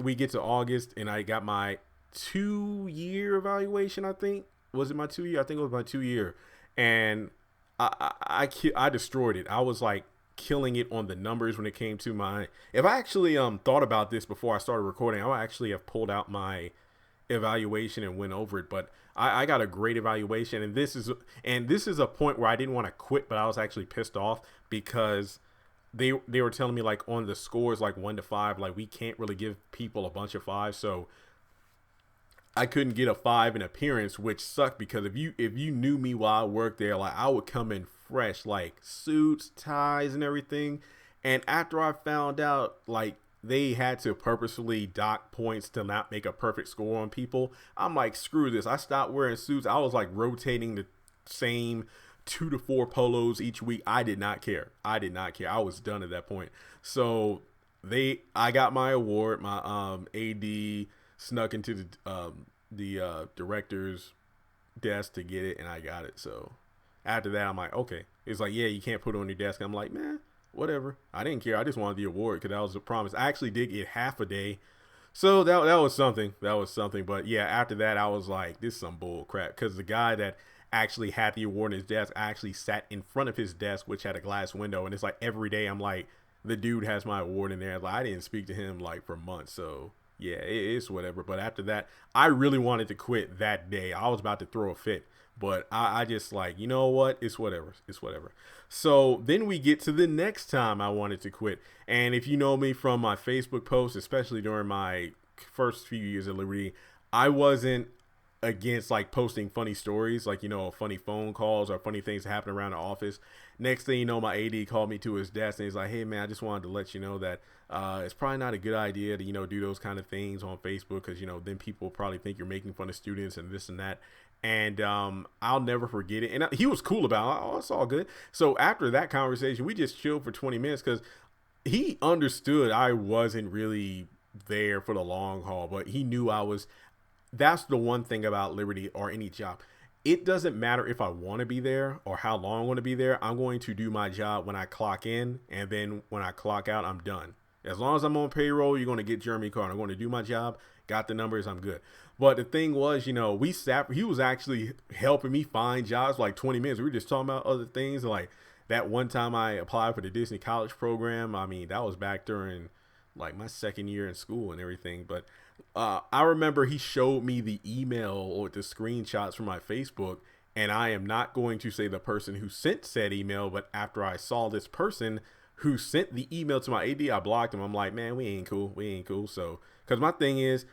we get to August, and I got my 2-year evaluation. I think was it my 2-year? I think it was my 2-year, and I destroyed it. I was like killing it on the numbers when it came to my. If I actually thought about this before I started recording, I would actually have pulled out my evaluation and went over it. But I got a great evaluation, and this is a point where I didn't want to quit, but I was actually pissed off because they were telling me like on the scores like 1 to 5, like we can't really give people a bunch of 5s, so I couldn't get a 5 in appearance, which sucked because if you knew me while I worked there, like I would come in fresh, like suits, ties, and everything. And after I found out, like they had to purposefully dock points to not make a perfect score on people, I'm like, screw this. I stopped wearing suits. I was like rotating the same 2 to 4 polos each week. I did not care. I was done at that point. So I got my award. My AD snuck into the director's desk to get it, and I got it. So after that, I'm like, okay. It's like, yeah, you can't put it on your desk. I'm like, man, whatever. I didn't care. I just wanted the award because that was a promise. I actually did get half a day, so that was something. But yeah, after that, I was like, this is some bull crap because the guy that actually had the award on his desk, I actually sat in front of his desk, which had a glass window, and it's like every day I'm like, the dude has my award in there. Like I didn't speak to him like for months, so. Yeah, it's whatever. But after that, I really wanted to quit that day. I was about to throw a fit. But I just like, you know what? It's whatever. So then we get to the next time I wanted to quit. And if you know me from my Facebook posts, especially during my first few years at Liberty, I wasn't against like posting funny stories, like, you know, funny phone calls or funny things that happen around the office. Next thing you know, my AD called me to his desk and he's like, hey man, I just wanted to let you know that it's probably not a good idea to, you know, do those kind of things on Facebook because, you know, then people probably think you're making fun of students and this and that. And I'll never forget it. And he was cool about it. Oh, it's all good. So after that conversation, we just chilled for 20 minutes because he understood I wasn't really there for the long haul, but he knew I was. That's the one thing about Liberty or any job. It doesn't matter if I want to be there or how long I want to be there. I'm going to do my job when I clock in, and then when I clock out, I'm done. As long as I'm on payroll, you're going to get Jeremy Carden. I'm going to do my job, got the numbers, I'm good. But the thing was, you know, he was actually helping me find jobs for like 20 minutes. We were just talking about other things. Like that one time I applied for the Disney College program. I mean, that was back during like my second year in school and everything. But I remember he showed me the email or the screenshots from my Facebook, and I am not going to say the person who sent said email, but after I saw this person who sent the email to my AD, I blocked him. I'm like, man, we ain't cool. So, because my thing is,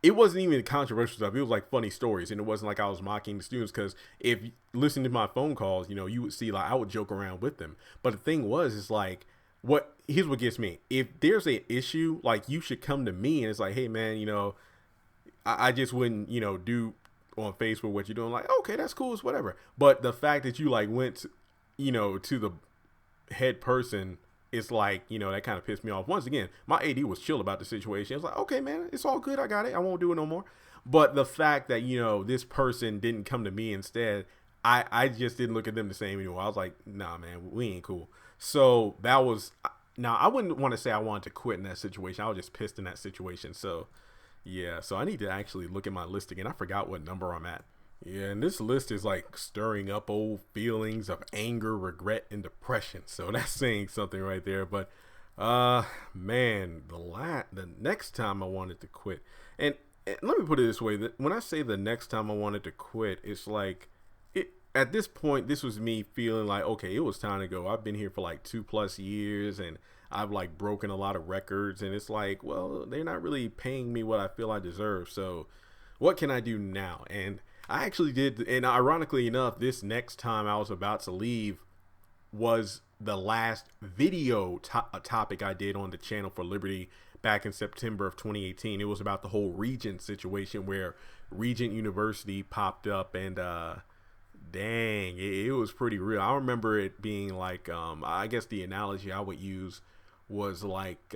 it wasn't even controversial stuff. It was like funny stories, and it wasn't like I was mocking the students, because if you listen to my phone calls, you know, you would see like I would joke around with them. But the thing was, is like, here's what gets me. If there's an issue, like, you should come to me, and it's like, hey man, you know, I just wouldn't, you know, do on Facebook what you're doing. Like, okay, that's cool, it's whatever. But the fact that you like went to, you know, to the head person, it's like, that kind of pissed me off. Once again, my AD was chill about the situation. It's like, okay, man, it's all good. I got it. I won't do it no more. But the fact that, this person didn't come to me instead, I just didn't look at them the same anymore. I was like, nah, man, we ain't cool. So that was, now I wouldn't want to say I wanted to quit in that situation. I was just pissed in that situation. So yeah, so I need to actually look at my list again. I forgot what number I'm at. Yeah, and this list is like stirring up old feelings of anger, regret, and depression. So that's saying something right there. But man, the next time I wanted to quit, and let me put it this way: that when I say the next time I wanted to quit, it's like at this point, this was me feeling like, okay, it was time to go. I've been here for like 2+ years, and I've like broken a lot of records, and it's like, well, they're not really paying me what I feel I deserve. So what can I do now? And I actually did, and ironically enough, this next time I was about to leave was the last video topic I did on the channel for Liberty back in September of 2018. It was about the whole Regent situation where Regent University popped up, and dang, it was pretty real. I remember it being like, I guess the analogy I would use was like,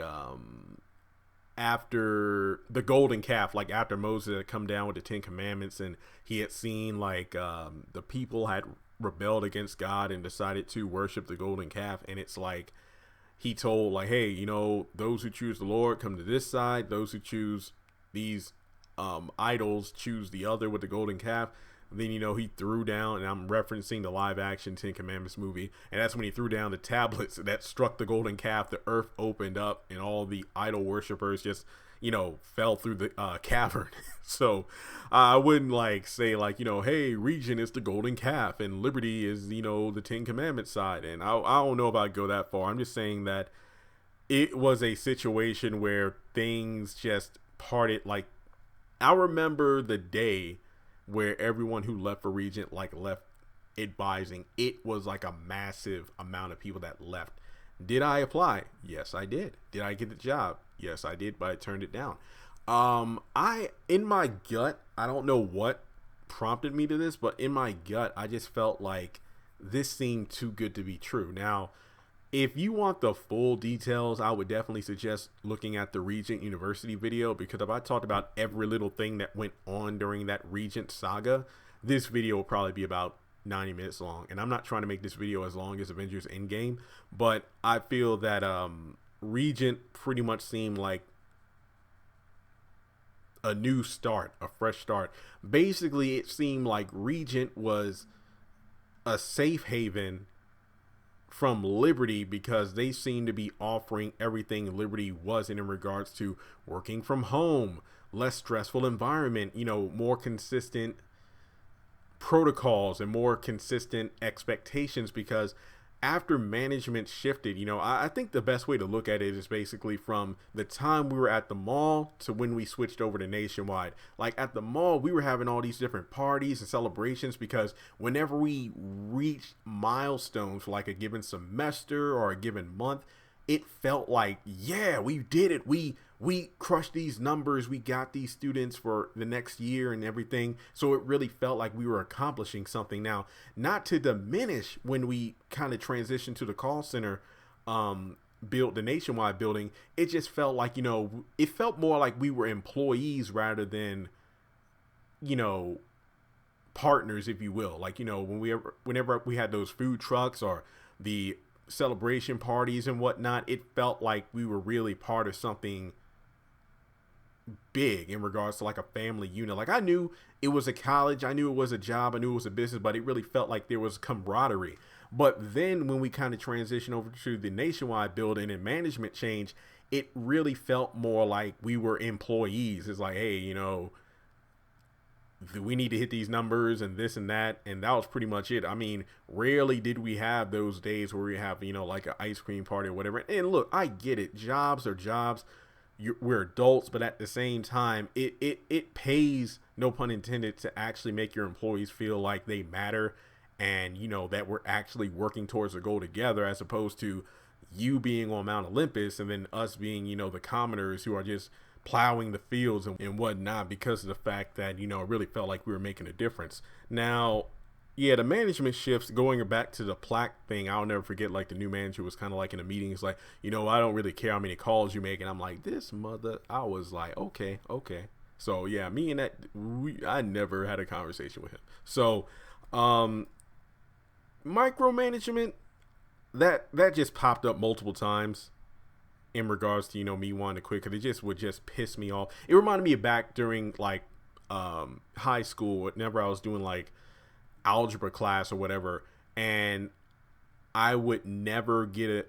after the golden calf, like after Moses had come down with the 10 commandments, and he had seen like the people had rebelled against God and decided to worship the golden calf. And it's like he told like, hey, those who choose the Lord come to this side, those who choose these idols choose the other with the golden calf. Then, he threw down, and I'm referencing the live action 10 Commandments movie. And that's when he threw down the tablets that struck the golden calf. The earth opened up, and all the idol worshipers just, fell through the cavern. So I wouldn't like say like, hey, Regent is the golden calf and Liberty is, the 10 Commandments side. And I don't know if I'd go that far. I'm just saying that it was a situation where things just parted. Like, I remember the day where everyone who left for Regent like left advising. It was like a massive amount of people that left. Did I apply? Yes, I did. Did I get the job? Yes, I did, but I turned it down. In my gut, I don't know what prompted me to this, but in my gut, I just felt like this seemed too good to be true. Now, if you want the full details, I would definitely suggest looking at the Regent University video, because if I talked about every little thing that went on during that Regent saga, this video will probably be about 90 minutes long. And I'm not trying to make this video as long as Avengers Endgame, but I feel that Regent pretty much seemed like a new start, a fresh start. Basically, it seemed like Regent was a safe haven from Liberty, because they seem to be offering everything Liberty wasn't in regards to working from home, less stressful environment, more consistent protocols and more consistent expectations. Because after management shifted, I think the best way to look at it is basically from the time we were at the mall to when we switched over to Nationwide. Like at the mall, we were having all these different parties and celebrations, because whenever we reached milestones for like a given semester or a given month, it felt like, yeah, we did it. We crushed these numbers. We got these students for the next year and everything. So it really felt like we were accomplishing something. Now, not to diminish when we kind of transitioned to the call center, built the Nationwide building, it just felt like, it felt more like we were employees rather than, partners, if you will. Like, whenever we had those food trucks or the celebration parties and whatnot, it felt like we were really part of something big in regards to like a family unit. Like I knew it was a college, I knew it was a job, I knew it was a business, but it really felt like there was camaraderie. But then when we kind of transitioned over to the Nationwide building and management change, it really felt more like we were employees. It's like, hey, we need to hit these numbers and this and that. And that was pretty much it. I mean, rarely did we have those days where we have, like an ice cream party or whatever. And look, I get it. Jobs are jobs. We're adults, but at the same time, it pays, no pun intended, to actually make your employees feel like they matter and, that we're actually working towards a goal together, as opposed to you being on Mount Olympus and then us being, the commoners who are just plowing the fields and whatnot, because of the fact that, it really felt like we were making a difference. Now, Yeah, the management shifts. Going back to the plaque thing, I'll never forget. Like the new manager was kind of like in a meeting. It's like, I don't really care how many calls you make, and I'm like, this mother. I was like, okay, okay. So yeah, me and I never had a conversation with him. So, micromanagement that just popped up multiple times in regards to me wanting to quit, because it just would just piss me off. It reminded me of back during like high school, whenever I was doing like algebra class or whatever, and I would never get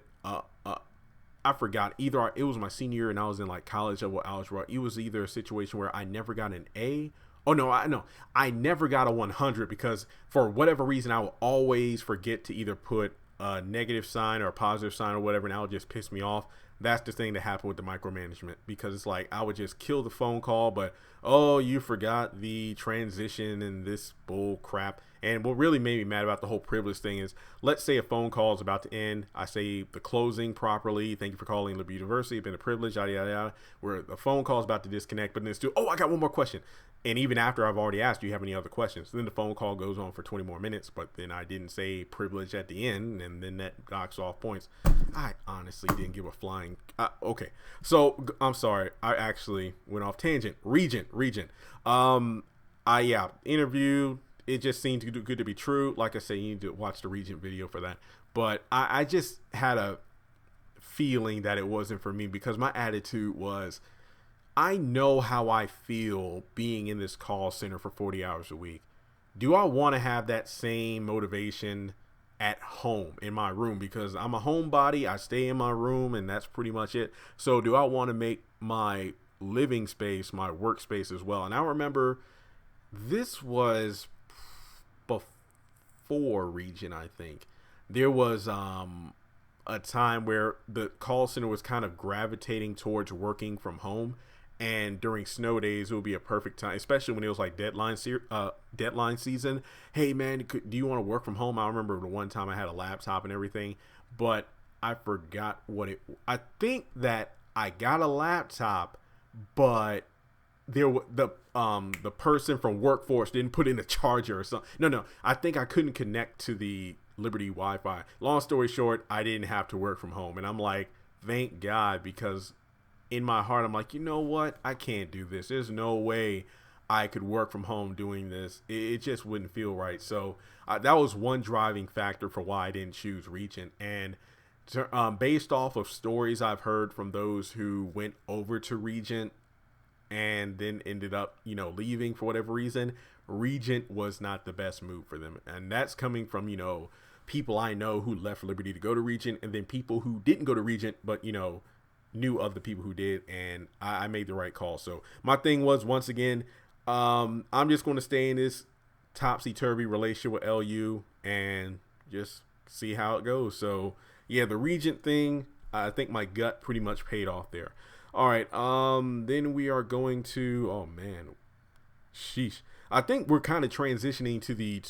I forgot, either it was my senior year and I was in like college level algebra. It was either a situation where I never got an A. Oh no, I never got a 100, because for whatever reason I will always forget to either put a negative sign or a positive sign or whatever, and that would just piss me off. That's the thing that happened with the micromanagement, because it's like I would just kill the phone call, but oh, you forgot the transition and this bull crap. And what really made me mad about the whole privilege thing is, let's say a phone call is about to end. I say the closing properly. Thank you for calling Regent University. It's been a privilege, yada, yada, yada. Where the phone call is about to disconnect, but then it's still, oh, I got one more question. And even after I've already asked, do you have any other questions? Then the phone call goes on for 20 more minutes, but then I didn't say privilege at the end, and then that knocks off points. I honestly didn't give a flying. Okay. So I'm sorry. I actually went off tangent. Regent. Interview. It just seemed too good to be true. Like I said, you need to watch the Regent video for that. But I just had a feeling that it wasn't for me, because my attitude was, I know how I feel being in this call center for 40 hours a week. Do I want to have that same motivation at home in my room? Because I'm a homebody. I stay in my room and that's pretty much it. So do I want to make my living space my workspace as well? And I remember this was before Regent, I think. There was a time where the call center was kind of gravitating towards working from home. And during snow days, it would be a perfect time, especially when it was like deadline season. Hey, man, do you want to work from home? I remember the one time I had a laptop and everything, but I forgot I think that I got a laptop, but the person from workforce didn't put in a charger or something. No, I think I couldn't connect to the Liberty Wi-Fi. Long story short, I didn't have to work from home, and I'm like, thank God, because in my heart, I'm like, you know what? I can't do this. There's no way I could work from home doing this. It just wouldn't feel right. So that was one driving factor for why I didn't choose Regent. And based off of stories I've heard from those who went over to Regent and then ended up, leaving for whatever reason, Regent was not the best move for them. And that's coming from, people I know who left Liberty to go to Regent, and then people who didn't go to Regent, but, knew other people who did, and I made the right call. So my thing was, once again, I'm just going to stay in this topsy-turvy relationship with LU and just see how it goes. So yeah, the Regent thing, I think my gut pretty much paid off there. All right, then we are going to, oh man, sheesh. I think we're kind of transitioning to the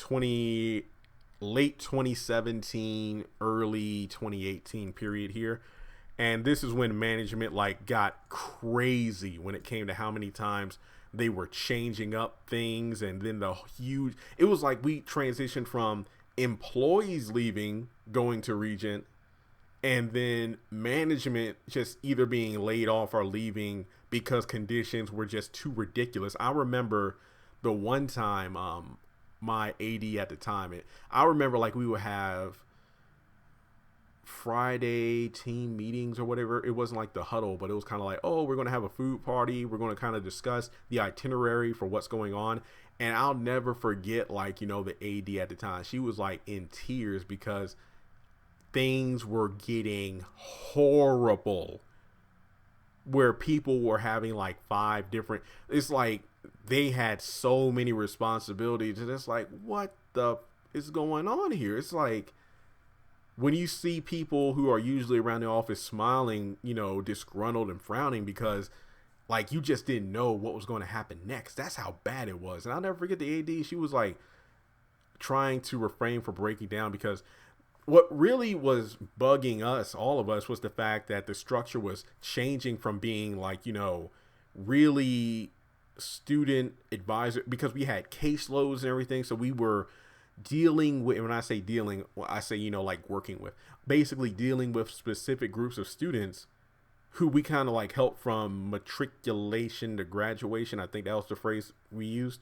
late 2017, early 2018 period here. And this is when management got crazy when it came to how many times they were changing up things. And then it was like we transitioned from employees leaving, going to Regent, and then management just either being laid off or leaving because conditions were just too ridiculous. I remember the one time my AD at the time, I remember we would have Friday team meetings or whatever. It wasn't like the huddle, but it was kind of like, oh, we're going to have a food party. We're going to kind of discuss the itinerary for what's going on. And I'll never forget, the AD at the time, she was in tears because things were getting horrible, where people were having 5 different, it's like they had so many responsibilities. And it's like, what the is going on here? It's like, when you see people who are usually around the office smiling, disgruntled and frowning because you just didn't know what was going to happen next. That's how bad it was. And I'll never forget the AD. She was trying to refrain from breaking down, because what really was bugging us, all of us, was the fact that the structure was changing from being really student advisor, because we had caseloads and everything. So we were dealing with, when I say dealing, I say, like working with, basically dealing with specific groups of students who we kind of like help from matriculation to graduation. I think that was the phrase we used.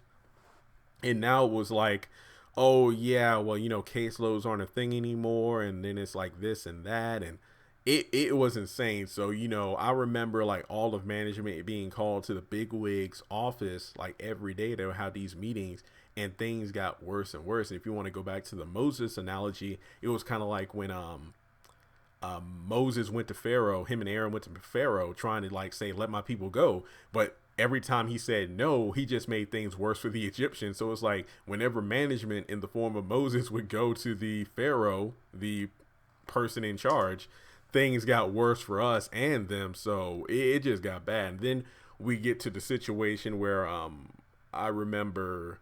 And now it was like, oh yeah, well, caseloads aren't a thing anymore. And then it's like this and that. And it was insane. So, I remember like all of management being called to the bigwigs office like every day. They would have these meetings and things got worse and worse. And if you want to go back to the Moses analogy, it was kind of like when Moses went to Pharaoh, him and Aaron went to Pharaoh trying to like say, let my people go. But every time he said no, he just made things worse for the Egyptians. So it's like whenever management in the form of Moses would go to the Pharaoh, the person in charge, things got worse for us and them. So it just got bad. And then we get to the situation where I remember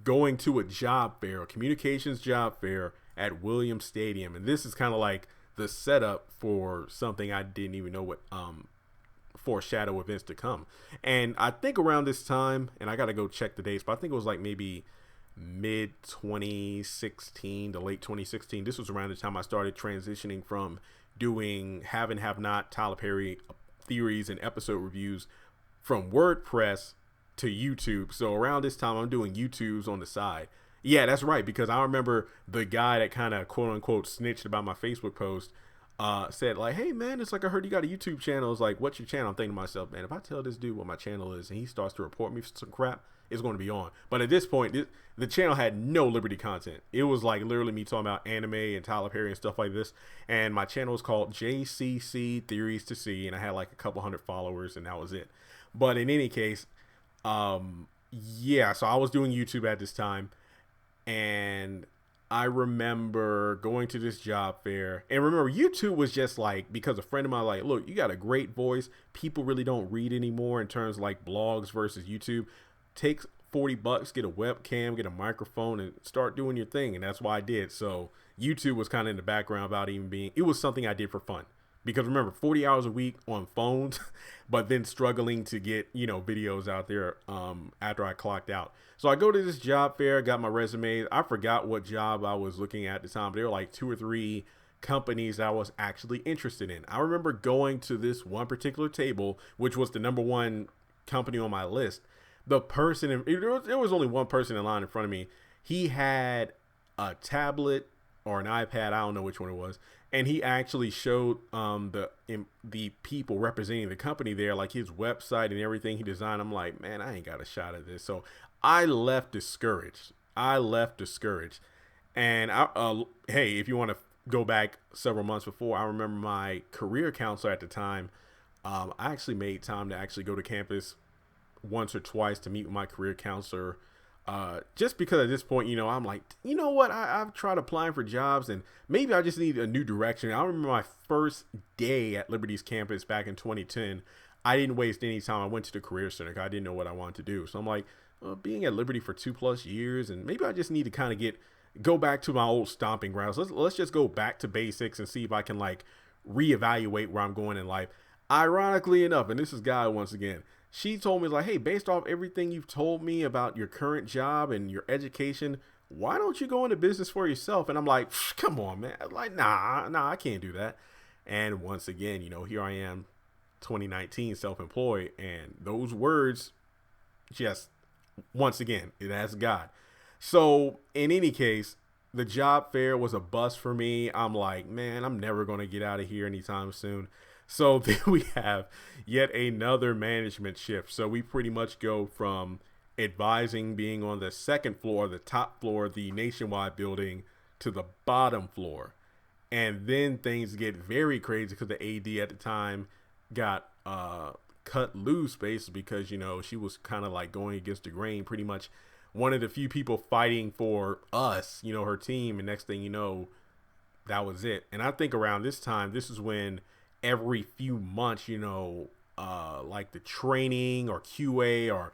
going to a job fair, a communications job fair at Williams Stadium. And this is kind of like the setup for something I didn't even know what foreshadow events to come. And I think around this time, and I got to go check the dates, but I think it was like maybe mid 2016 to late 2016. This was around the time I started transitioning from doing Have and Have Not Tyler Perry theories and episode reviews from WordPress to YouTube. So around this time, I'm doing YouTubes on the side. Yeah, that's right. Because I remember the guy that kind of quote unquote snitched about my Facebook post said like, hey man, it's like, I heard you got a YouTube channel. It's like, what's your channel? I'm thinking to myself, man, if I tell this dude what my channel is and he starts to report me for some crap, it's going to be on. But at this point, the channel had no Liberty content. It was like literally me talking about anime and Tyler Perry and stuff like this. And my channel was called JCC Theories to See. And I had like a couple hundred followers and that was it. But in any case, yeah, so I was doing YouTube at this time. And I remember going to this job fair, and remember YouTube was just like, because a friend of mine like, look, you got a great voice. People really don't read anymore in terms of like blogs versus YouTube. Take $40, get a webcam, get a microphone, and start doing your thing. And that's why I did. So YouTube was kind of in the background about even being, it was something I did for fun. Because remember, 40 hours a week on phones, but then struggling to get, videos out there after I clocked out. So I go to this job fair, got my resume. I forgot what job I was looking at the time, but there were like 2 or 3 companies that I was actually interested in. I remember going to this one particular table, which was the number 1 company on my list. The person, there was only one person in line in front of me. He had a tablet or an iPad, I don't know which one it was, and he actually showed the people representing the company there, like his website and everything he designed. I'm like, man, I ain't got a shot at this. So I left discouraged. And hey, if you want to go back several months before, I remember my career counselor at the time. I actually made time to actually go to campus once or twice to meet with my career counselor. Just because at this point, I'm like, you know what? I've tried applying for jobs and maybe I just need a new direction. I remember my first day at Liberty's campus back in 2010. I didn't waste any time. I went to the career center because I didn't know what I wanted to do. So I'm like, being at Liberty for 2+ years, and maybe I just need to kind of go back to my old stomping grounds. Let's just go back to basics and see if I can like reevaluate where I'm going in life. Ironically enough, and this is Guy once again, she told me like, hey, based off everything you've told me about your current job and your education, why don't you go into business for yourself? And I'm like, come on, man. Like, nah, I can't do that. And once again, here I am, 2019, self-employed, and those words just, once again, it has God. So in any case, the job fair was a bust for me. I'm like, man, I'm never going to get out of here anytime soon. So then we have yet another management shift. So we pretty much go from advising, being on the second floor, the top floor of the Nationwide building, to the bottom floor. And then things get very crazy because the AD at the time got cut loose, basically because, she was kind of like going against the grain, pretty much one of the few people fighting for us, her team. And next thing you know, that was it. And I think around this time, this is when every few months, like the training or QA or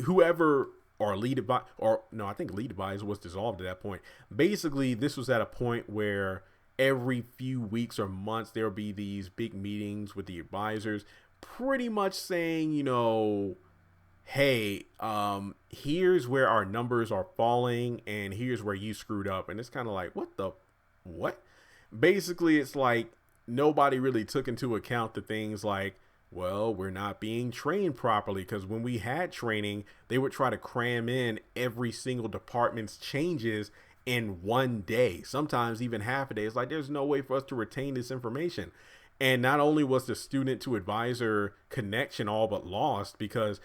whoever, or lead advice, or no, I think lead advisor was dissolved at that point. Basically, this was at a point where every few weeks or months, there'll be these big meetings with the advisors, pretty much saying, hey, here's where our numbers are falling and here's where you screwed up. And it's kind of like, what? Basically, it's like nobody really took into account the things like, well, we're not being trained properly, because when we had training, they would try to cram in every single department's changes in one day, sometimes even half a day. It's like there's no way for us to retain this information. And not only was the student to advisor connection all but lost, because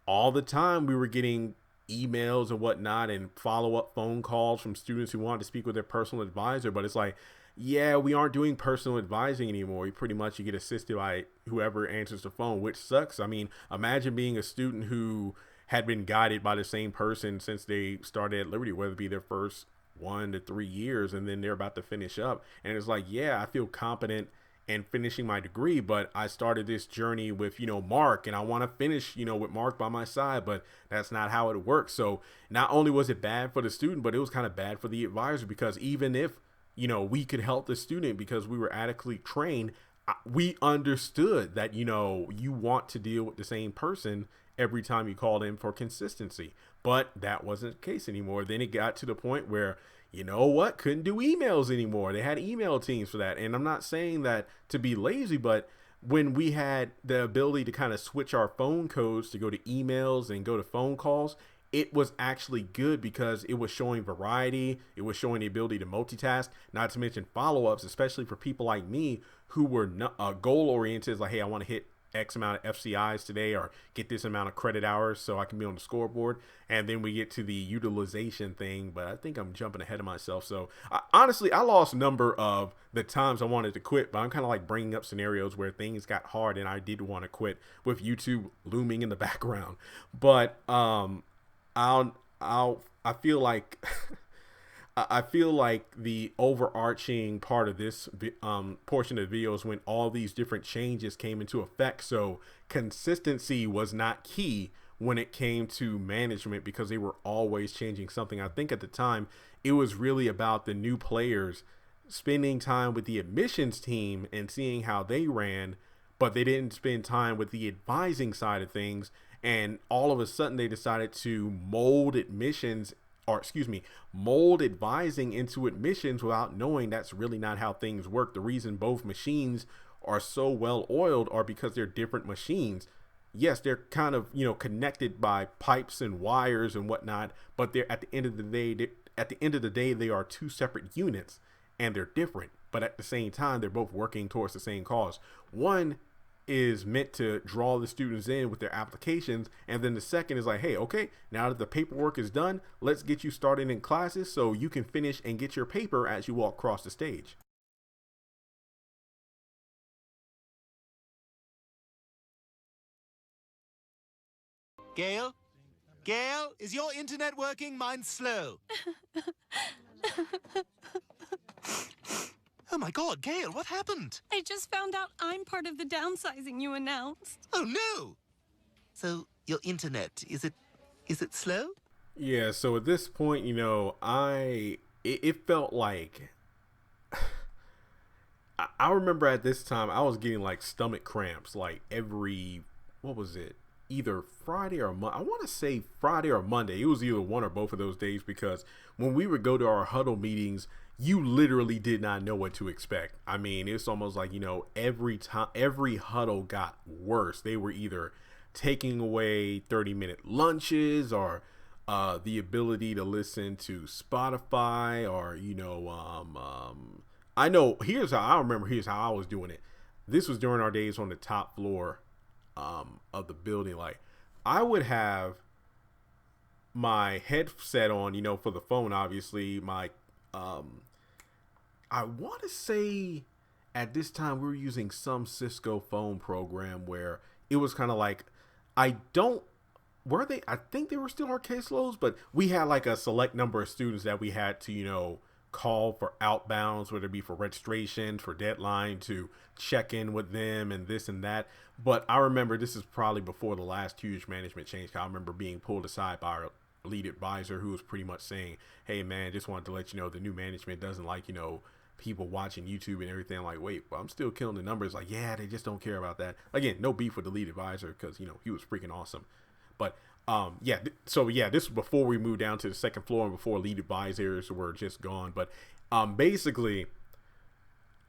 all the time we were getting emails and whatnot and follow-up phone calls from students who wanted to speak with their personal advisor, but it's like, yeah, we aren't doing personal advising anymore. You get assisted by whoever answers the phone, which sucks. I mean, imagine being a student who had been guided by the same person since they started at Liberty, whether it be their first 1 to 3 years, and then they're about to finish up. And it's like, yeah, I feel competent in finishing my degree, but I started this journey with, Mark, and I want to finish, with Mark by my side, but that's not how it works. So not only was it bad for the student, but it was kind of bad for the advisor, because even if we could help the student because we were adequately trained, we understood that, you want to deal with the same person every time you called in for consistency. But that wasn't the case anymore. Then it got to the point where, couldn't do emails anymore. They had email teams for that. And I'm not saying that to be lazy, but when we had the ability to kind of switch our phone codes to go to emails and go to phone calls, it was actually good because it was showing variety. It was showing the ability to multitask, not to mention follow-ups, especially for people like me who were goal oriented. Like, hey, I want to hit X amount of FCIs today or get this amount of credit hours so I can be on the scoreboard. And then we get to the utilization thing, but I think I'm jumping ahead of myself. So honestly, I lost number of the times I wanted to quit, but I'm kind of like bringing up scenarios where things got hard and I did want to quit with YouTube looming in the background. But, I feel like I feel like the overarching part of this portion of the video is when all these different changes came into effect. So consistency was not key when it came to management because they were always changing something. I think at the time it was really about the new players spending time with the admissions team and seeing how they ran, but they didn't spend time with the advising side of things. And all of a sudden they decided to mold advising into admissions without knowing that's really not how things work. The reason both machines are so well oiled are because they're different machines. Yes, they're kind of, connected by pipes and wires and whatnot, but they're at the end of the day, they are two separate units and they're different. But at the same time, they're both working towards the same cause. One is meant to draw the students in with their applications, and then the second is like, hey, okay, now that the paperwork is done, let's get you started in classes so you can finish and get your paper as you walk across the stage. Gail? Gail, is your internet working? Mine's slow. Oh my God, Gail, what happened? I just found out I'm part of the downsizing you announced. Oh no! So, your internet, is it slow? Yeah, so at this point, it felt like I remember at this time I was getting like stomach cramps like every, what was it? Either Friday or Monday. I want to say Friday or Monday. It was either one or both of those days because when we would go to our huddle meetings, you literally did not know what to expect. I mean, it's almost like, every huddle got worse. They were either taking away 30-minute lunches or the ability to listen to Spotify or, here's how I was doing it. This was during our days on the top floor of the building. Like, I would have my headset on, for the phone, obviously, my I want to say at this time we were using some Cisco phone program where it was kind of like, I think they were still our caseloads, but we had like a select number of students that we had to, call for outbounds, whether it be for registration, for deadline, to check in with them and this and that. But I remember this is probably before the last huge management change. I remember being pulled aside by our lead advisor who was pretty much saying, hey man, just wanted to let you know the new management doesn't like, people watching YouTube and everything. I'm like, wait, well, I'm still killing the numbers. Like, yeah, they just don't care about that. Again, no beef with the lead advisor because, he was freaking awesome. But This was before we moved down to the second floor and before lead advisors were just gone. But basically,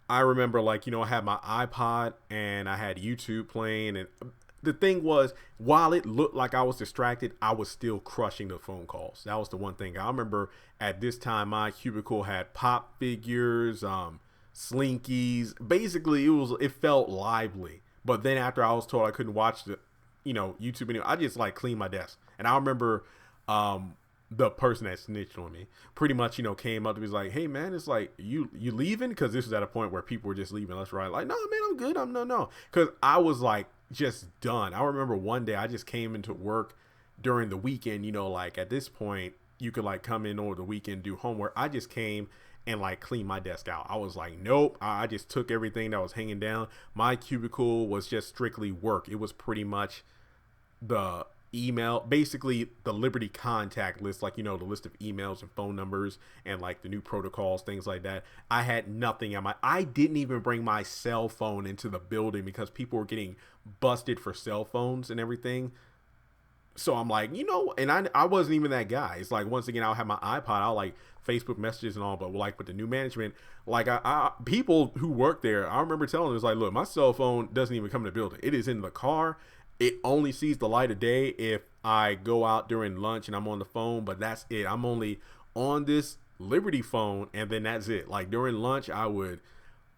I remember, like, I had my iPod and I had YouTube playing, and the thing was, while it looked like I was distracted, I was still crushing the phone calls. That was the one thing. I remember at this time, my cubicle had pop figures, slinkies. Basically, it felt lively. But then after I was told I couldn't watch the, YouTube video, I just like cleaned my desk. And I remember the person that snitched on me pretty much, came up to me, was like, hey man, it's like, you leaving? Because this was at a point where people were just leaving left, right. Like, no man, I'm good. No. Because I was like just done. I remember one day I just came into work during the weekend, like at this point you could like come in over the weekend, do homework. I just came and like clean my desk out. I was like, nope. I just took everything that was hanging down. My cubicle was just strictly work. It was pretty much the email, basically the Liberty contact list, like, the list of emails and phone numbers and like the new protocols, things like that. I had nothing on I didn't even bring my cell phone into the building because people were getting busted for cell phones and everything. So I'm like, and I wasn't even that guy. It's like, once again, I'll have my iPod, I'll like Facebook messages and all, but like with the new management, like I people who work there, I remember telling them, it's like, look, my cell phone doesn't even come to the building. It is in the car. It only sees the light of day if I go out during lunch and I'm on the phone, but that's it. I'm only on this Liberty phone, and then that's it. Like during lunch, I would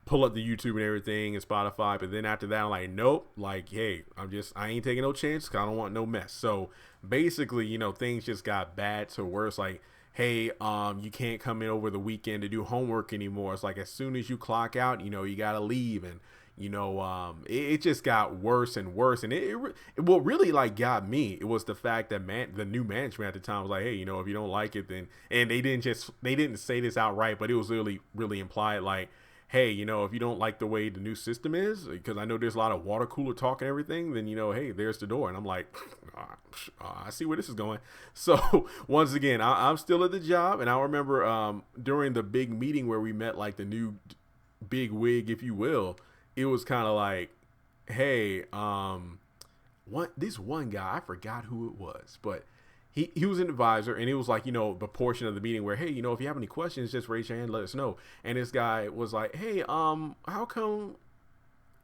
pull up the YouTube and everything and Spotify, but then after that, I'm like, nope. Like, hey, I ain't taking no chance because I don't want no mess. So basically, things just got bad to worse. Like, hey, you can't come in over the weekend to do homework anymore. It's like as soon as you clock out, you gotta leave, and it just got worse and worse. And what really like got me, it was the fact that the new management at the time was like, hey, if you don't like it, then, and they didn't say this outright, but it was really, really implied, like, hey, if you don't like the way the new system is, because I know there's a lot of water cooler talk and everything, then, hey, there's the door. And I'm like, I see where this is going. So once again, I'm still at the job. And I remember during the big meeting where we met, like the new big wig, if you will, it was kind of like, hey, this one guy, I forgot who it was, but he was an advisor, and it was like, the portion of the meeting where, hey, if you have any questions, just raise your hand, let us know. And this guy was like, hey, how come,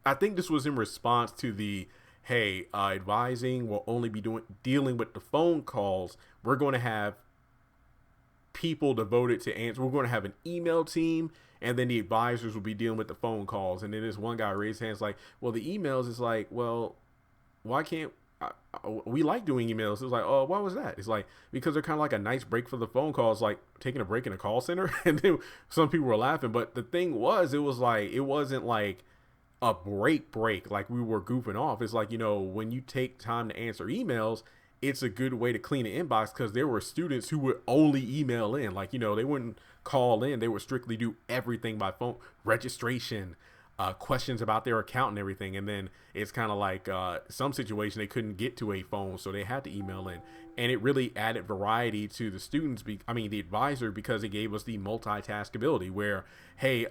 I think this was in response to the, hey, advising will only be dealing with the phone calls. We're going to have people devoted to answer. We're going to have an email team, and then the advisors will be dealing with the phone calls. And then this one guy raised his hands like, well, the emails is like, well, why can't we like doing emails? It's like, oh, why was that? It's like, because they're kind of like a nice break for the phone calls, like taking a break in a call center. And then some people were laughing, but the thing was, it was like, it wasn't like a break, like we were goofing off. It's like, when you take time to answer emails, it's a good way to clean the inbox, because there were students who would only email in, like, they wouldn't call in. They would strictly do everything by phone, registration, questions about their account and everything. And then it's kind of like some situation they couldn't get to a phone, so they had to email in. And it really added variety to the students, the advisor, because it gave us the multitask ability where, hey,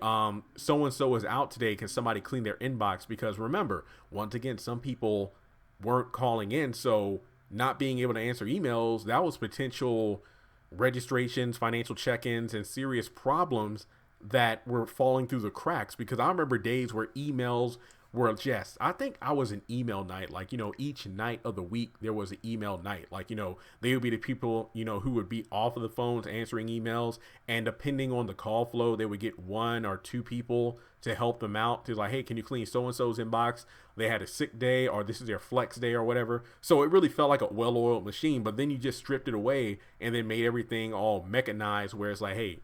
so-and-so is out today. Can somebody clean their inbox? Because remember, once again, some people weren't calling in, so not being able to answer emails, that was potential registrations, financial check-ins, and serious problems that were falling through the cracks. Because I remember days where emails were just, I think I was an email night. Like, each night of the week there was an email night. Like, they would be the people, who would be off of the phones answering emails, and depending on the call flow, they would get one or two people to help them out, to like, hey, can you clean so-and-so's inbox? They had a sick day, or this is their flex day or whatever. So it really felt like a well-oiled machine. But then you just stripped it away and then made everything all mechanized, where it's like, hey,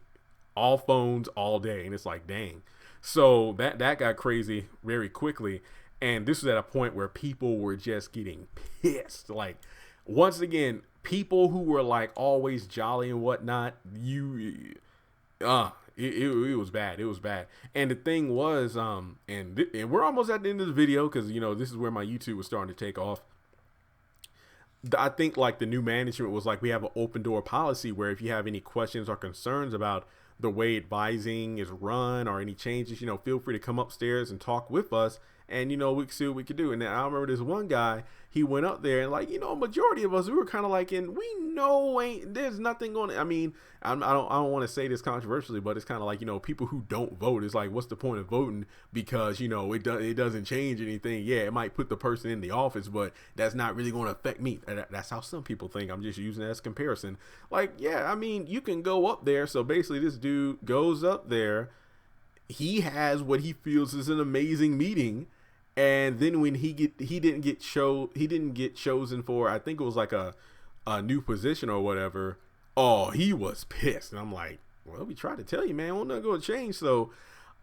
all phones all day. And it's like, dang. So that got crazy very quickly. And this was at a point where people were just getting pissed. Like, once again, people who were like always jolly and whatnot, it was bad. It was bad. And the thing was, and we're almost at the end of the video, because, this is where my YouTube was starting to take off. I think like the new management was like, we have an open door policy where if you have any questions or concerns about the way advising is run or any changes, feel free to come upstairs and talk with us and we can see what we could do. And then I remember this one guy, he went up there, and like, majority of us, we were kind of like, and we know there's nothing going to, I mean, I don't want to say this controversially, but it's kind of like, people who don't vote, it's like, what's the point of voting? Because, it doesn't change anything. Yeah, it might put the person in the office, but that's not really going to affect me. That's how some people think. I'm just using that as comparison. Like, yeah, I mean, you can go up there. So basically this dude goes up there, he has what he feels is an amazing meeting, and then when he didn't get chosen for, I think it was like a new position or whatever. Oh, he was pissed, and I'm like, well, we tried to tell you, man, we're not going to change. So,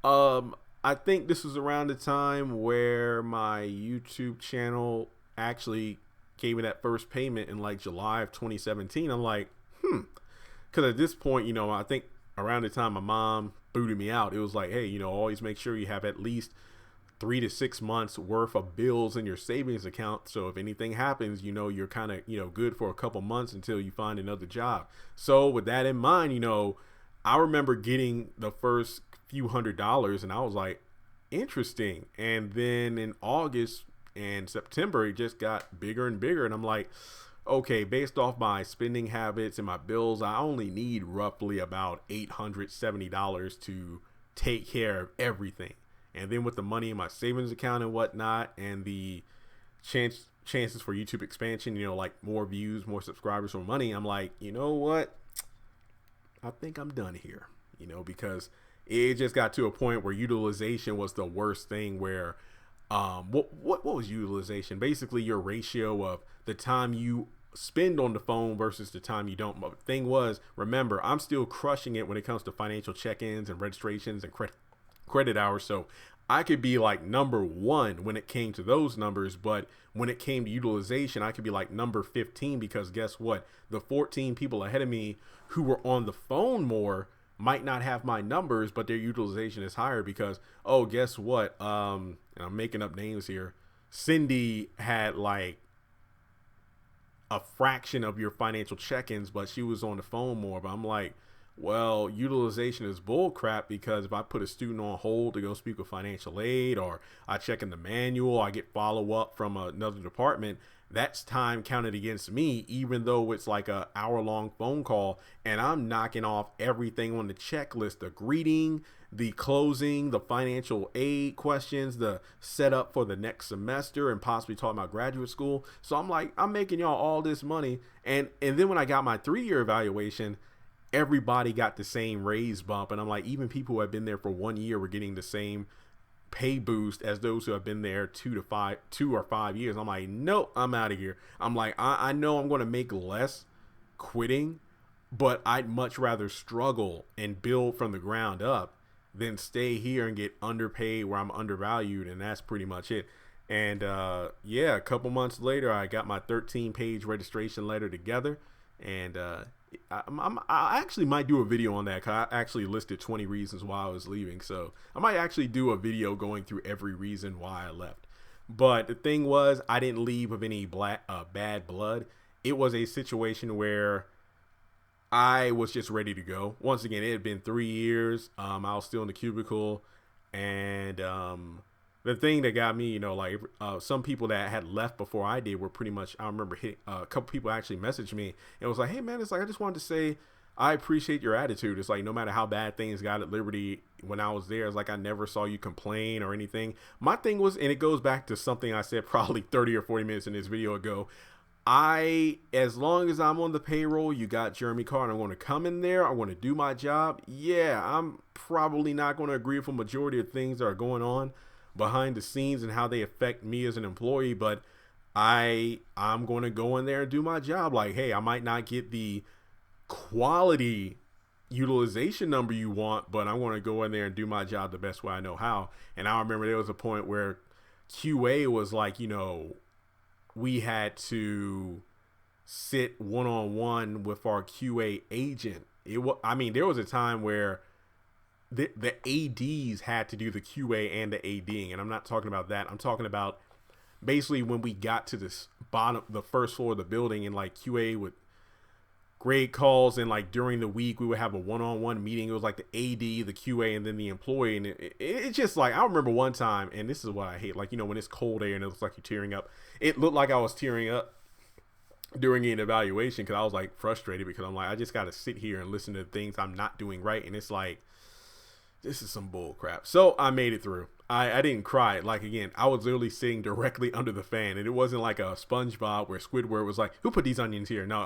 I think this was around the time where my YouTube channel actually gave me that first payment in like July of 2017. I'm like, because at this point, I think around the time my mom booted me out, it was like, hey, always make sure you have at least 3 to 6 months worth of bills in your savings account. So if anything happens, you're kind of, good for a couple months until you find another job. So with that in mind, I remember getting the first few $100s, and I was like, interesting. And then in August and September, it just got bigger and bigger. And I'm like, okay, based off my spending habits and my bills, I only need roughly about $870 to take care of everything. And then with the money in my savings account and whatnot, and the chances for YouTube expansion, like more views, more subscribers, more money, I'm like, you know what? I think I'm done here, because it just got to a point where utilization was the worst thing. Where what was utilization? Basically your ratio of the time you spend on the phone versus the time you don't. But the thing was, remember, I'm still crushing it when it comes to financial check-ins and registrations and credit hours. So I could be like number 1 when it came to those numbers, but when it came to utilization, I could be like number 15, because guess what? The 14 people ahead of me who were on the phone more might not have my numbers, but their utilization is higher because, oh, guess what? I'm making up names here. Cindy had like a fraction of your financial check-ins, but she was on the phone more. But I'm like, well, utilization is bull crap, because if I put a student on hold to go speak with financial aid, or I check in the manual, I get follow up from another department, that's time counted against me, even though it's like a hour-long phone call, and I'm knocking off everything on the checklist: the greeting, the closing, the financial aid questions, the setup for the next semester, and possibly talking about graduate school. So I'm like, I'm making y'all all this money, and then when I got my 3-year evaluation, everybody got the same raise bump. And I'm like, even people who have been there for 1 year were getting the same pay boost as those who have been there 2 or 5 years. I'm like, nope, I'm out of here. I'm like, I know I'm going to make less quitting, but I'd much rather struggle and build from the ground up than stay here and get underpaid where I'm undervalued. And that's pretty much it. And yeah, a couple months later, I got my 13-page registration letter together, and I actually might do a video on that, because I actually listed 20 reasons why I was leaving. So I might actually do a video going through every reason why I left. But the thing was, I didn't leave with any bad blood. It was a situation where I was just ready to go. Once again, it had been 3 years. I was still in the cubicle, and the thing that got me, some people that had left before I did were pretty much, I remember a couple people actually messaged me and was like, hey man, it's like, I just wanted to say, I appreciate your attitude. It's like, no matter how bad things got at Liberty when I was there, it's like, I never saw you complain or anything. My thing was, and it goes back to something I said probably 30 or 40 minutes in this video ago, as long as I'm on the payroll, you got Jeremy Carden, I'm going to come in there, I'm going to do my job. Yeah, I'm probably not going to agree with a majority of things that are going on behind the scenes and how they affect me as an employee, but I'm going to go in there and do my job. Like, hey, I might not get the quality utilization number you want, but I'm going to go in there and do my job the best way I know how. And I remember there was a point where QA was like, we had to sit one-on-one with our QA agent. There was a time where the ADs had to do the QA and the ADing, and I'm not talking about that. I'm talking about basically when we got to the first floor of the building, and like QA would grade calls, and like during the week we would have a one-on-one meeting. It was like the AD, the QA, and then the employee. And it's just like, I remember one time, and this is what I hate, like, you know, when it's cold air and it looks like you're tearing up, it looked like I was tearing up during an evaluation, because I was like frustrated, because I'm like, I just got to sit here and listen to things I'm not doing right. And it's like, this is some bull crap. So I made it through. I didn't cry. Like, again, I was literally sitting directly under the fan, and it wasn't like a SpongeBob where Squidward was like, who put these onions here? No,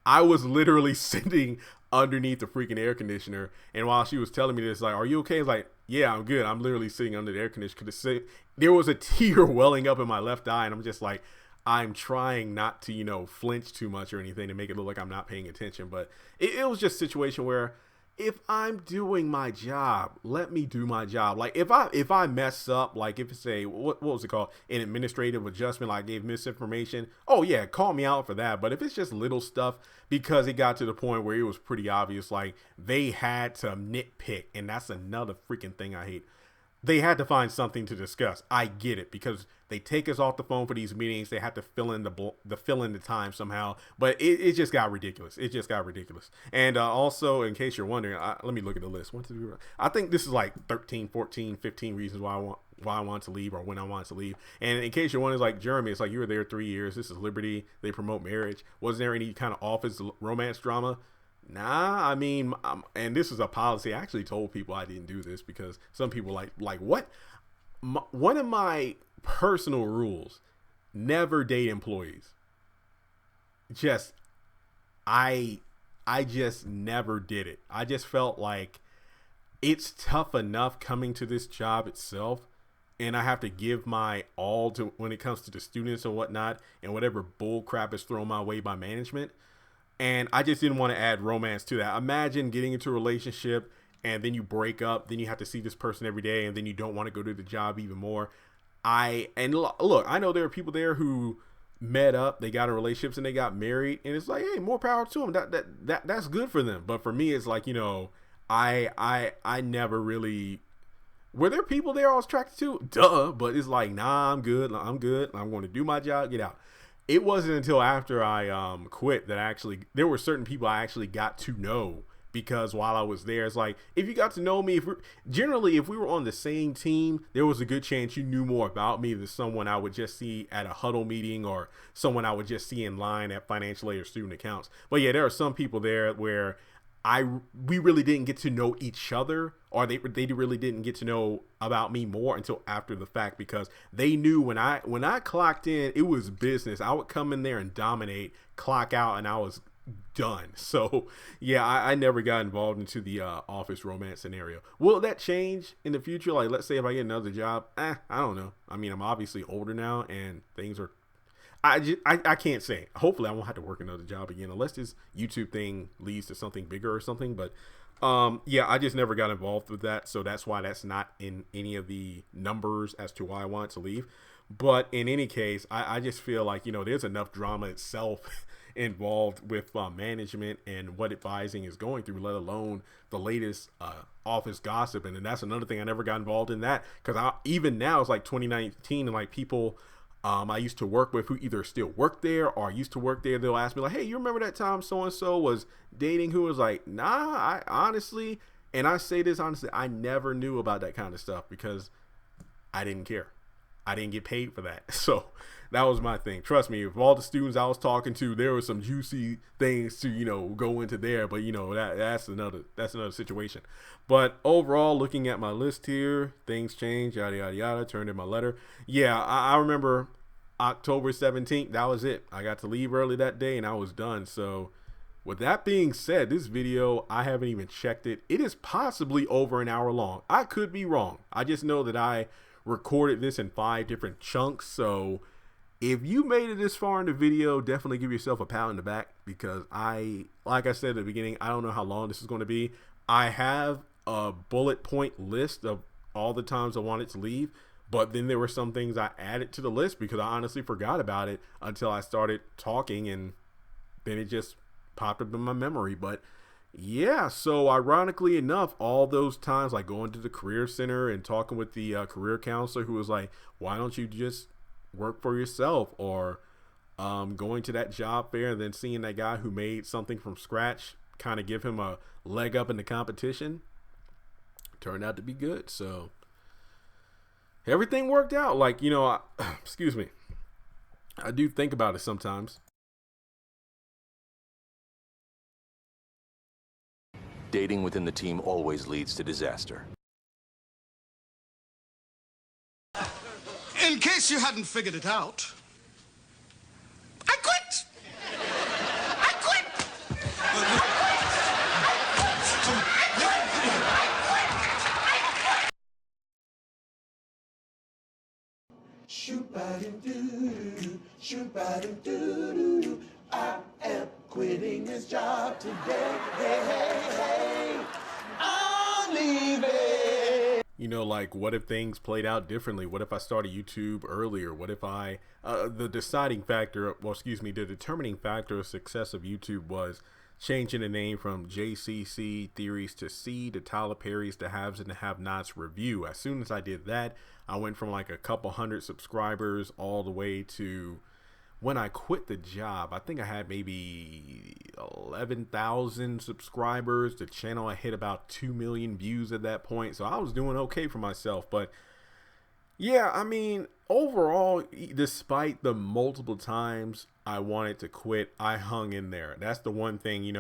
I was literally sitting underneath the freaking air conditioner. And while she was telling me this, like, are you okay? It's like, yeah, I'm good. I'm literally sitting under the air conditioner. There was a tear welling up in my left eye, and I'm just like, I'm trying not to, you know, flinch too much or anything to make it look like I'm not paying attention. But it was just a situation where, if I'm doing my job, let me do my job. Like, if I mess up, like if it's a, what was it called? An administrative adjustment, like I gave misinformation. Oh yeah, call me out for that. But if it's just little stuff, because it got to the point where it was pretty obvious, like they had to nitpick, and that's another freaking thing I hate. They had to find something to discuss. I get it, because they take us off the phone for these meetings. They have to fill in the time somehow. But it just got ridiculous. It just got ridiculous. And also, in case you're wondering, let me look at the list. I think this is like 13, 14, 15 reasons why I want to leave, or when I want to leave. And in case you're wondering, like Jeremy, it's like, you were there 3 years. This is Liberty. They promote marriage. Wasn't there any kind of office romance drama? Nah, I mean, and this is a policy. I actually told people I didn't do this, because some people like what? One of my personal rules: never date employees. I just never did it. I just felt like it's tough enough coming to this job itself, and I have to give my all to when it comes to the students and whatnot, and whatever bull crap is thrown my way by management. And I just didn't want to add romance to that. Imagine getting into a relationship, and then you break up, then you have to see this person every day, and then you don't want to go to the job even more. Look, I know there are people there who met up, they got in relationships, and they got married, and it's like, hey, more power to them. That's good for them. But for me, it's like, you know, I never really. Were there people there I was attracted to? Duh. But it's like, nah, I'm good. I'm going to do my job, get out. It wasn't until after I quit that there were certain people I actually got to know, because while I was there, it's like, if you got to know me, if we were on the same team, there was a good chance you knew more about me than someone I would just see at a huddle meeting, or someone I would just see in line at financial aid or student accounts. But yeah, there are some people there where we really didn't get to know each other, or they really didn't get to know about me more until after the fact, because they knew when I clocked in, it was business. I would come in there and dominate, clock out, and I was done. So yeah, I never got involved into the office romance scenario. Will that change in the future? Like, let's say if I get another job, I don't know. I mean, I'm obviously older now, and things are. I can't say. Hopefully I won't have to work another job again, unless this YouTube thing leads to something bigger or something. But yeah, I just never got involved with that. So that's why that's not in any of the numbers as to why I want to leave. But in any case, I just feel like, you know, there's enough drama itself involved with management and what advising is going through, let alone the latest office gossip. And that's another thing, I never got involved in that, because even now it's like 2019, and like people I used to work with who either still work there or used to work there, they'll ask me like, hey, you remember that time so-and-so was dating who? Was like, nah, I honestly, and I say this honestly, I never knew about that kind of stuff, because I didn't care. I didn't get paid for that. So that was my thing. Trust me, if all the students I was talking to, there were some juicy things to, you know, go into there, but you know, that's another situation. But overall, looking at my list here, things change, yada, yada, yada, turned in my letter. Yeah, I remember October 17th, that was it. I got to leave early that day and I was done. So with that being said, this video, I haven't even checked it. It is possibly over an hour long. I could be wrong. I just know that I recorded this in 5 different chunks. So if you made it this far in the video, definitely give yourself a pat on the back, because like I said at the beginning, I don't know how long this is going to be. I have a bullet point list of all the times I wanted to leave, but then there were some things I added to the list because I honestly forgot about it until I started talking, and then it just popped up in my memory. But yeah, so ironically enough, all those times, like going to the career center and talking with the career counselor who was like, why don't you just work for yourself? Or going to that job fair and then seeing that guy who made something from scratch kind of give him a leg up in the competition turned out to be good. So everything worked out. Like, excuse me, I do think about it sometimes. Dating within the team always leads to disaster. In case you hadn't figured it out, I quit! I quit! Shoot-ba-doo-doo-doo, I am quitting this job today. Hey, hey, hey, I'm leaving. Like, what if things played out differently? What if I started YouTube earlier? What if the determining factor of success of YouTube was changing the name from JCC Theories to C to Tyler Perry's The Haves and the Have-Nots Review. As soon as I did that, I went from like a couple hundred subscribers all the way to, when I quit the job, I think I had maybe 11,000 subscribers. The channel, I hit about 2 million views at that point. So I was doing okay for myself. But yeah, I mean, overall, despite the multiple times I wanted to quit, I hung in there. That's the one thing,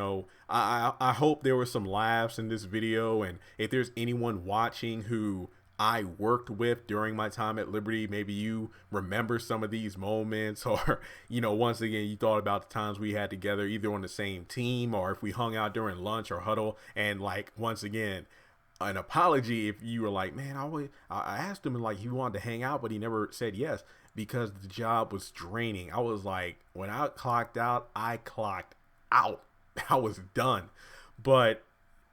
I hope there were some laughs in this video. And if there's anyone watching who I worked with during my time at Liberty, maybe you remember some of these moments, or, once again, you thought about the times we had together, either on the same team or if we hung out during lunch or huddle. And like, once again, an apology if you were like, man, I asked him and like he wanted to hang out, but he never said yes because the job was draining. I was like, when I clocked out, I clocked out. I was done. But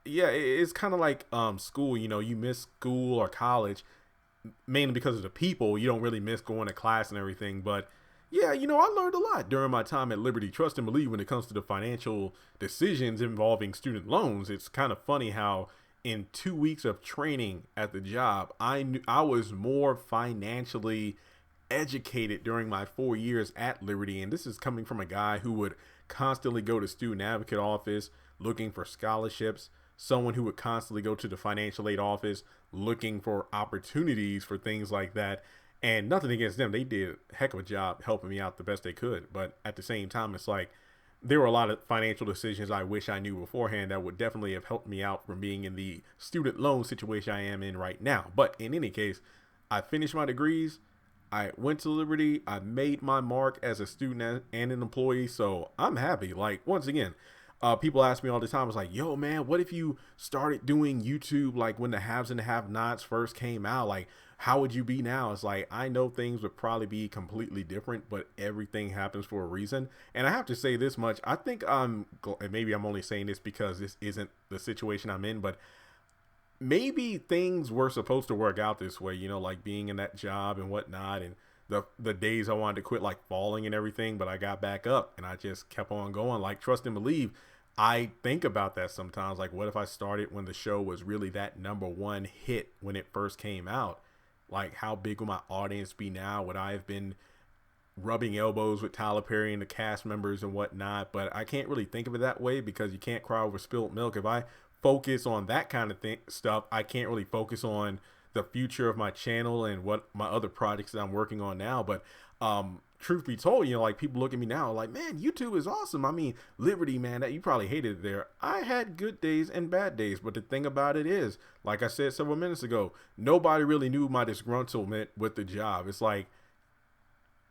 yeah, it's kind of like school. You miss school or college mainly because of the people. You don't really miss going to class and everything. But yeah, I learned a lot during my time at Liberty. Trust and believe when it comes to the financial decisions involving student loans. It's kind of funny how in 2 weeks of training at the job, I was more financially educated during my 4 years at Liberty. And this is coming from a guy who would constantly go to student advocate office looking for scholarships, someone who would constantly go to the financial aid office looking for opportunities for things like that. And nothing against them. They did a heck of a job helping me out the best they could. But at the same time, it's like there were a lot of financial decisions I wish I knew beforehand that would definitely have helped me out from being in the student loan situation I am in right now. But in any case, I finished my degrees. I went to Liberty. I made my mark as a student and an employee. So I'm happy. Like, once again, people ask me all the time, it's like, yo, man, what if you started doing YouTube like when the haves and the have-nots first came out? Like, how would you be now? It's like, I know things would probably be completely different, but everything happens for a reason. And I have to say this much. I think maybe I'm only saying this because this isn't the situation I'm in, but maybe things were supposed to work out this way, like being in that job and whatnot. And the days I wanted to quit, like falling and everything, but I got back up and I just kept on going. Like, trust and believe, I think about that sometimes. Like, what if I started when the show was really that #1 hit when it first came out? Like, how big will my audience be now? Would I have been rubbing elbows with Tyler Perry and the cast members and whatnot? But I can't really think of it that way because you can't cry over spilled milk. If I focus on that kind of stuff, I can't really focus on the future of my channel and what my other projects that I'm working on now. But truth be told, like, people look at me now like, man, YouTube is awesome. I mean, Liberty, man, that you probably hated it there. I had good days and bad days, but the thing about it is, like I said several minutes ago, nobody really knew my disgruntlement with the job. It's like,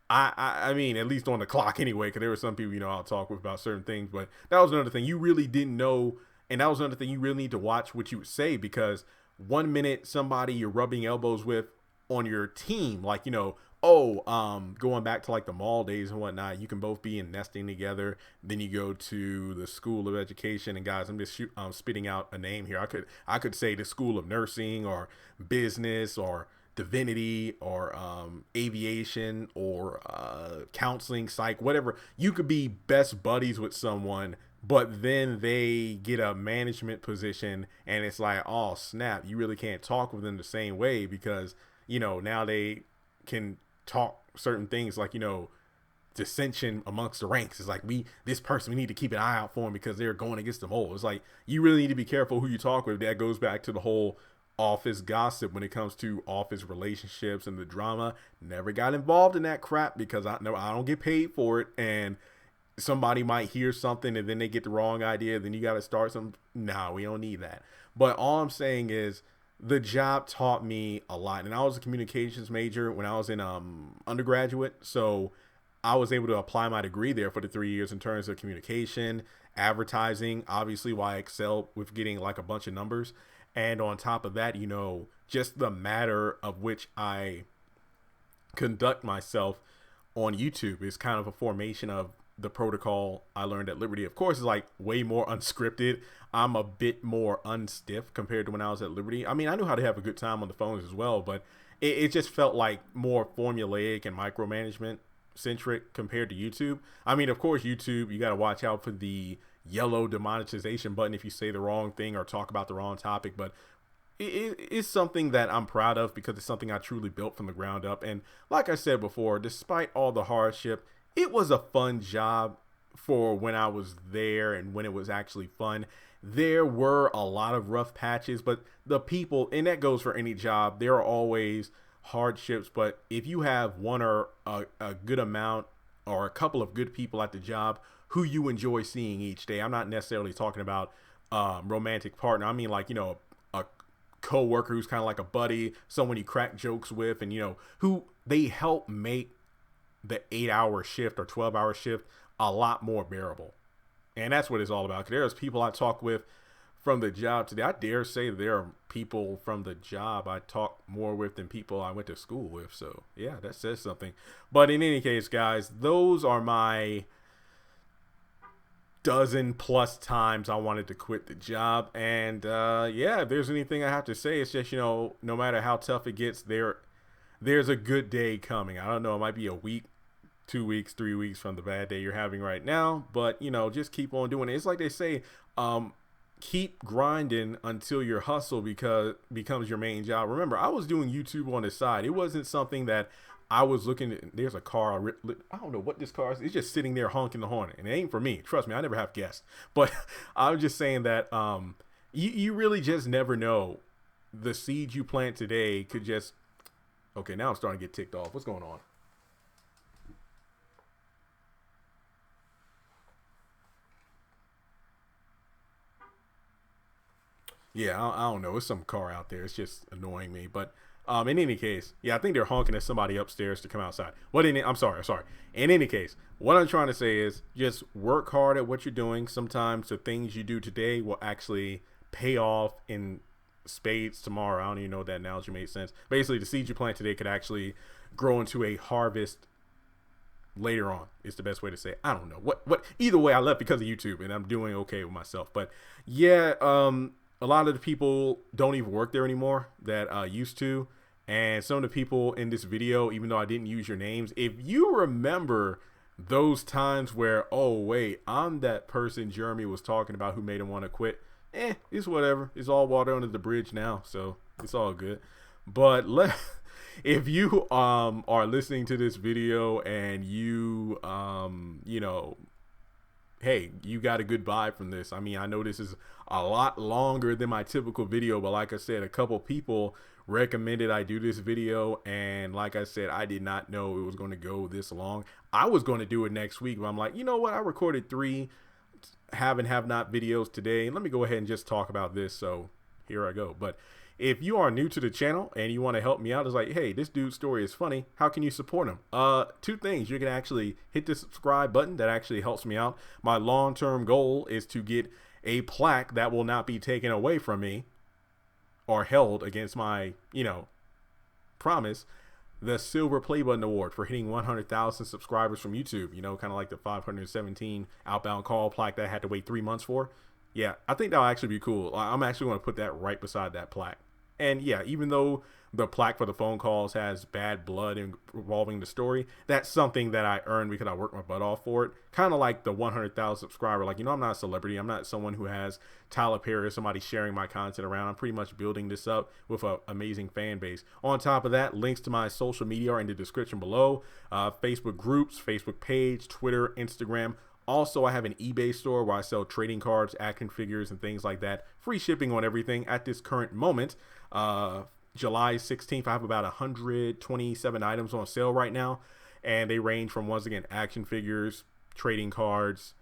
I mean, at least on the clock anyway, because there were some people, I'll talk with about certain things, but that was another thing you really didn't know. And that was another thing you really need to watch what you would say, because 1 minute somebody you're rubbing elbows with on your team, like, going back to like the mall days and whatnot, you can both be in nesting together. Then you go to the School of Education, and guys, I'm just spitting out a name here. I could say the School of Nursing or Business or Divinity or Aviation or Counseling, Psych, whatever. You could be best buddies with someone, but then they get a management position and it's like, oh snap, you really can't talk with them the same way because, now they can talk certain things like, dissension amongst the ranks. It's like, this person, we need to keep an eye out for them because they're going against the mole. It's like, you really need to be careful who you talk with. That goes back to the whole office gossip when it comes to office relationships and the drama. Never got involved in that crap because I don't get paid for it. And somebody might hear something and then they get the wrong idea. Then you got to start some. No, we don't need that. But all I'm saying is the job taught me a lot. And I was a communications major when I was in undergraduate. So I was able to apply my degree there for the 3 years in terms of communication, advertising, obviously why I excel with getting like a bunch of numbers. And on top of that, just the matter of which I conduct myself on YouTube is kind of a formation of the protocol I learned at Liberty. Of course, it's like way more unscripted. I'm a bit more unstiff compared to when I was at Liberty. I mean, I knew how to have a good time on the phones as well, but it just felt like more formulaic and micromanagement centric compared to YouTube. I mean, of course, YouTube, you got to watch out for the yellow demonetization button if you say the wrong thing or talk about the wrong topic, but it's something that I'm proud of because it's something I truly built from the ground up. And like I said before, despite all the hardship, it was a fun job for when I was there and when it was actually fun. There were a lot of rough patches, but the people, and that goes for any job, there are always hardships. But if you have one or a good amount or a couple of good people at the job who you enjoy seeing each day, I'm not necessarily talking about romantic partner. I mean, like, a co-worker who's kind of like a buddy, someone you crack jokes with, and who they help make the 8-hour shift or 12-hour shift a lot more bearable. And that's what it's all about. There's people I talk with from the job today. I dare say there are people from the job I talk more with than people I went to school with. So yeah, that says something. But in any case, guys, those are my dozen plus times I wanted to quit the job. And yeah, if there's anything I have to say, it's just, no matter how tough it gets, there's a good day coming. I don't know, it might be a week, 2 weeks, 3 weeks from the bad day you're having right now, but just keep on doing it. It's like they say, keep grinding until your hustle becomes your main job. Remember, I was doing YouTube on the side. It wasn't something that I was looking at. There's a car. I don't know what this car is. It's just sitting there honking the horn, and it ain't for me. Trust me, I never have guests. But I'm just saying that you really just never know. The seed you plant today could just. Okay, now I'm starting to get ticked off. What's going on? Yeah, I don't know. It's some car out there. It's just annoying me. But in any case, yeah, I think they're honking at somebody upstairs to come outside. I'm sorry. In any case, what I'm trying to say is just work hard at what you're doing. Sometimes the things you do today will actually pay off in spades tomorrow. I don't even know if that analogy made sense. Basically, the seed you plant today could actually grow into a harvest later on. Is the best way to say it. I don't know. What either way, I left because of YouTube, and I'm doing okay with myself. But yeah, a lot of the people don't even work there anymore that used to. And some of the people in this video, even though I didn't use your names, if you remember those times where, oh, wait, I'm that person Jeremy was talking about who made him want to quit. It's whatever. It's all water under the bridge now. So it's all good. But if you are listening to this video and you, hey, you got a good vibe from this. I mean, I know this is a lot longer than my typical video, but like I said, a couple people recommended I do this video, and like I said, I did not know it was going to go this long. I was going to do it next week, but I'm like, you know what? I recorded 3 have and have not videos today. Let me go ahead and just talk about this. So here I go. But if you are new to the channel and you want to help me out, it's like, hey, this dude's story is funny. How can you support him? 2 things. You can actually hit the subscribe button. That actually helps me out. My long-term goal is to get a plaque that will not be taken away from me or held against my, promise. The Silver Play Button Award for hitting 100,000 subscribers from YouTube. Kind of like the 517 outbound call plaque that I had to wait 3 months for. Yeah, I think that'll actually be cool. I'm actually going to put that right beside that plaque. And yeah, even though the plaque for the phone calls has bad blood involving the story. That's something that I earned because I worked my butt off for it. Kind of like the 100,000 subscriber. Like, I'm not a celebrity. I'm not someone who has Tyler Perry or somebody sharing my content around. I'm pretty much building this up with an amazing fan base. On top of that, links to my social media are in the description below. Facebook groups, Facebook page, Twitter, Instagram. Also, I have an eBay store where I sell trading cards, action figures, and things like that. Free shipping on everything at this current moment. July 16th, I have about 127 items on sale right now. And they range from, once again, action figures, trading cards,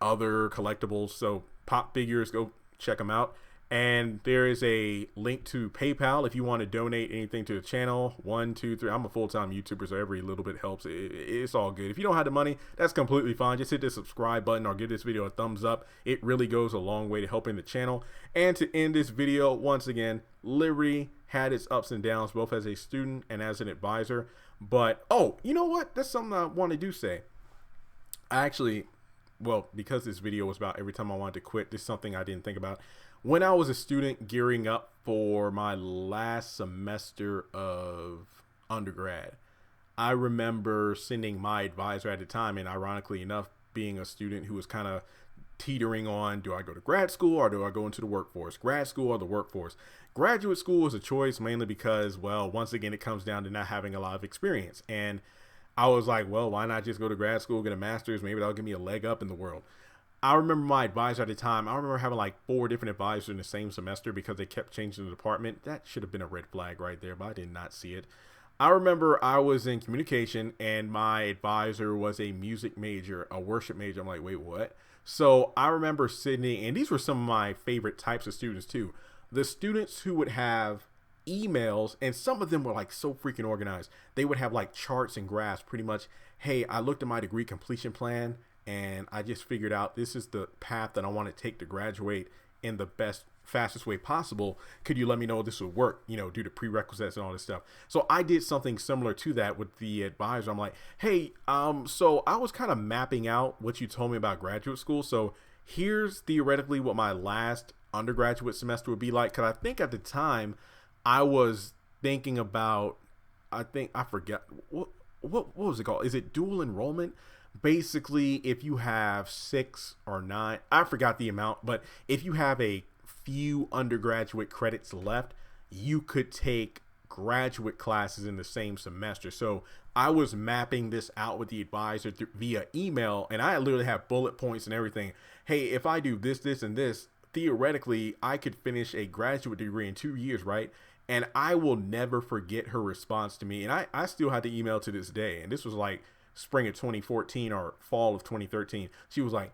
other collectibles. So pop figures, go check them out. And there is a link to PayPal if you want to donate anything to the channel. 1, 2, 3. I'm a full-time YouTuber, so every little bit helps. It's all good. If you don't have the money, that's completely fine. Just hit the subscribe button or give this video a thumbs up. It really goes a long way to helping the channel. And to end this video, once again, Liberty had its ups and downs, both as a student and as an advisor. But, oh, you know what? That's something I wanted to say. I actually, well, because this video was about every time I wanted to quit, this is something I didn't think about. When I was a student gearing up for my last semester of undergrad, I remember sending my advisor at the time, and ironically enough, being a student who was kind of teetering on, do I go to grad school or do I go into the workforce? Grad school or the workforce? Graduate school was a choice mainly because, well, once again, it comes down to not having a lot of experience. And I was like, well, why not just go to grad school, get a master's? Maybe that'll give me a leg up in the world. I remember my advisor at the time, I remember having like 4 different advisors in the same semester because they kept changing the department. That should have been a red flag right there, but I did not see it. I remember I was in communication and my advisor was a music major, a worship major. I'm like, wait, what? So I remember sitting, and these were some of my favorite types of students too. The students who would have emails, and some of them were like so freaking organized. They would have like charts and graphs pretty much. Hey, I looked at my degree completion plan and I just figured out this is the path that I want to take to graduate in the fastest way possible. Could you let me know if this would work, due to prerequisites and all this stuff? So I did something similar to that with the advisor. I'm like, hey, so I was kind of mapping out what you told me about graduate school. So here's theoretically what my last undergraduate semester would be like. Cause I think at the time I was thinking about, I forget what was it called? Is it dual enrollment? Basically, if you have 6 or 9, I forgot the amount, but if you have a few undergraduate credits left, you could take graduate classes in the same semester. So I was mapping this out with the advisor via email, and I literally have bullet points and everything. Hey, if I do this, this, and this, theoretically, I could finish a graduate degree in 2 years, right? And I will never forget her response to me. And I still had the email to this day. And this was like spring of 2014 or fall of 2013. She was like,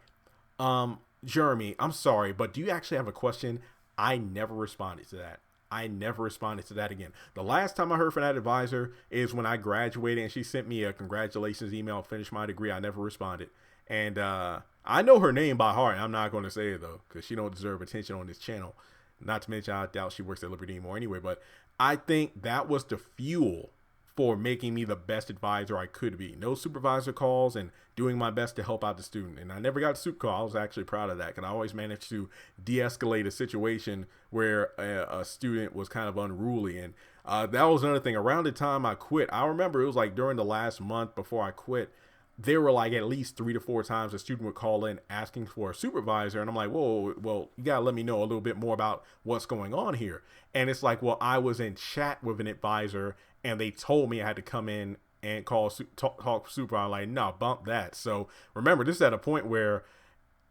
Jeremy, I'm sorry, but do you actually have a question? I never responded to that. I never responded to that again. The last time I heard from that advisor is when I graduated and she sent me a congratulations email, finished my degree. I never responded. And I know her name by heart. I'm not going to say it though, because she don't deserve attention on this channel. Not to mention, I doubt she works at Liberty anymore anyway, but I think that was the fuel for making me the best advisor I could be. No supervisor calls and doing my best to help out the student. And I never got a soup call. I was actually proud of that because I always managed to de-escalate a situation where a student was kind of unruly. And that was another thing. Around the time I quit, I remember it was like during the last month before I quit, there were like at least 3 to 4 times a student would call in asking for a supervisor. And I'm like, whoa, well, you got to let me know a little bit more about what's going on here. And it's like, well, I was in chat with an advisor and they told me I had to come in and talk supervisor. I'm like, no, bump that. So remember, this is at a point where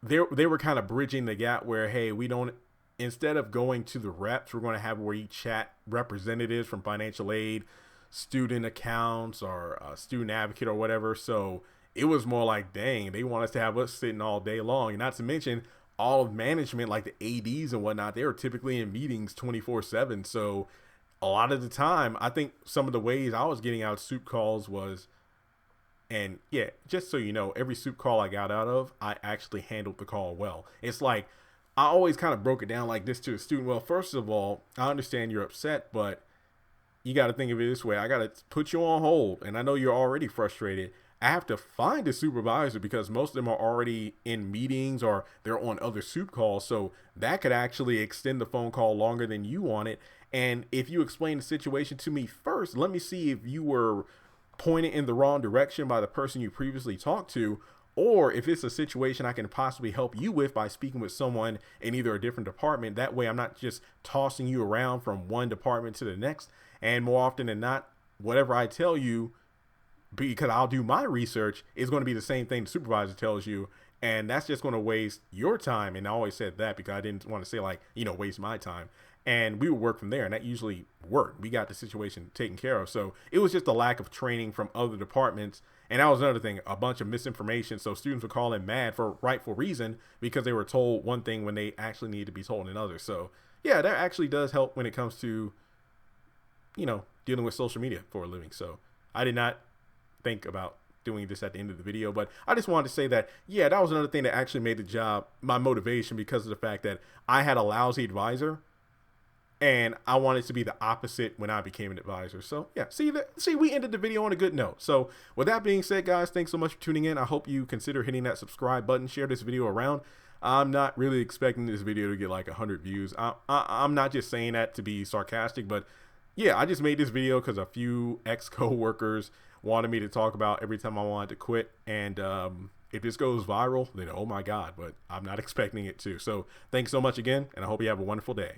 they were kind of bridging the gap where, hey, we don't, instead of going to the reps, we're going to have where you chat representatives from financial aid, student accounts, or student advocate or whatever. So it was more like, dang, they want us to have us sitting all day long. And not to mention all of management, like the ADs and whatnot, they were typically in meetings 24/7. So a lot of the time, I think some of the ways I was getting out soup calls was, and yeah, just so you know, every soup call I got out of, I actually handled the call well. It's like, I always kind of broke it down like this to a student. Well, first of all, I understand you're upset, but you got to think of it this way. I got to put you on hold, and I know you're already frustrated. I have to find a supervisor because most of them are already in meetings or they're on other soup calls. So that could actually extend the phone call longer than you want it. And if you explain the situation to me first, let me see if you were pointed in the wrong direction by the person you previously talked to, or if it's a situation I can possibly help you with by speaking with someone in either a different department. That way I'm not just tossing you around from one department to the next. And more often than not, whatever I tell you, because I'll do my research, is going to be the same thing the supervisor tells you. And that's just going to waste your time. And I always said that because I didn't want to say, like, you know, waste my time. And we would work from there. And that usually worked. We got the situation taken care of. So it was just a lack of training from other departments. And that was another thing, a bunch of misinformation. So students would call in mad for rightful reason because they were told one thing when they actually needed to be told another. So yeah, that actually does help when it comes to, you know, dealing with social media for a living. So I did not think about doing this at the end of the video, but I just wanted to say that, yeah, that was another thing that actually made the job my motivation, because of the fact that I had a lousy advisor and I wanted to be the opposite when I became an advisor. So yeah, see, we ended the video on a good note. So with that being said, guys, thanks so much for tuning in. I hope you consider hitting that subscribe button, share this video around. I'm not really expecting this video to get like 100 views. I'm not just saying that to be sarcastic, but yeah, I just made this video because a few ex-co-workers wanted me to talk about every time I wanted to quit. And if this goes viral, then oh my God, but I'm not expecting it to. So thanks so much again, and I hope you have a wonderful day.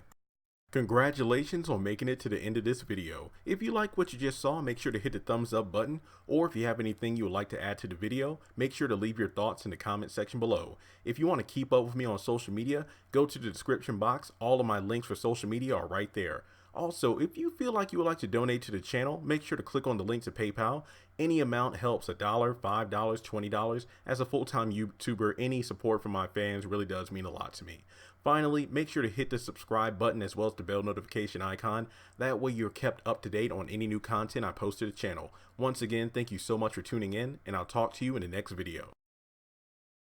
Congratulations on making it to the end of this video. If you like what you just saw, make sure to hit the thumbs up button, or if you have anything you would like to add to the video, make sure to leave your thoughts in the comment section below. If you want to keep up with me on social media, go to the description box. All of my links for social media are right there. Also, if you feel like you would like to donate to the channel, make sure to click on the link to PayPal. Any amount helps. $1, $5, $20. As a full-time YouTuber, any support from my fans really does mean a lot to me. Finally, make sure to hit the subscribe button as well as the bell notification icon. That way you're kept up to date on any new content I post to the channel. Once again, thank you so much for tuning in, and I'll talk to you in the next video.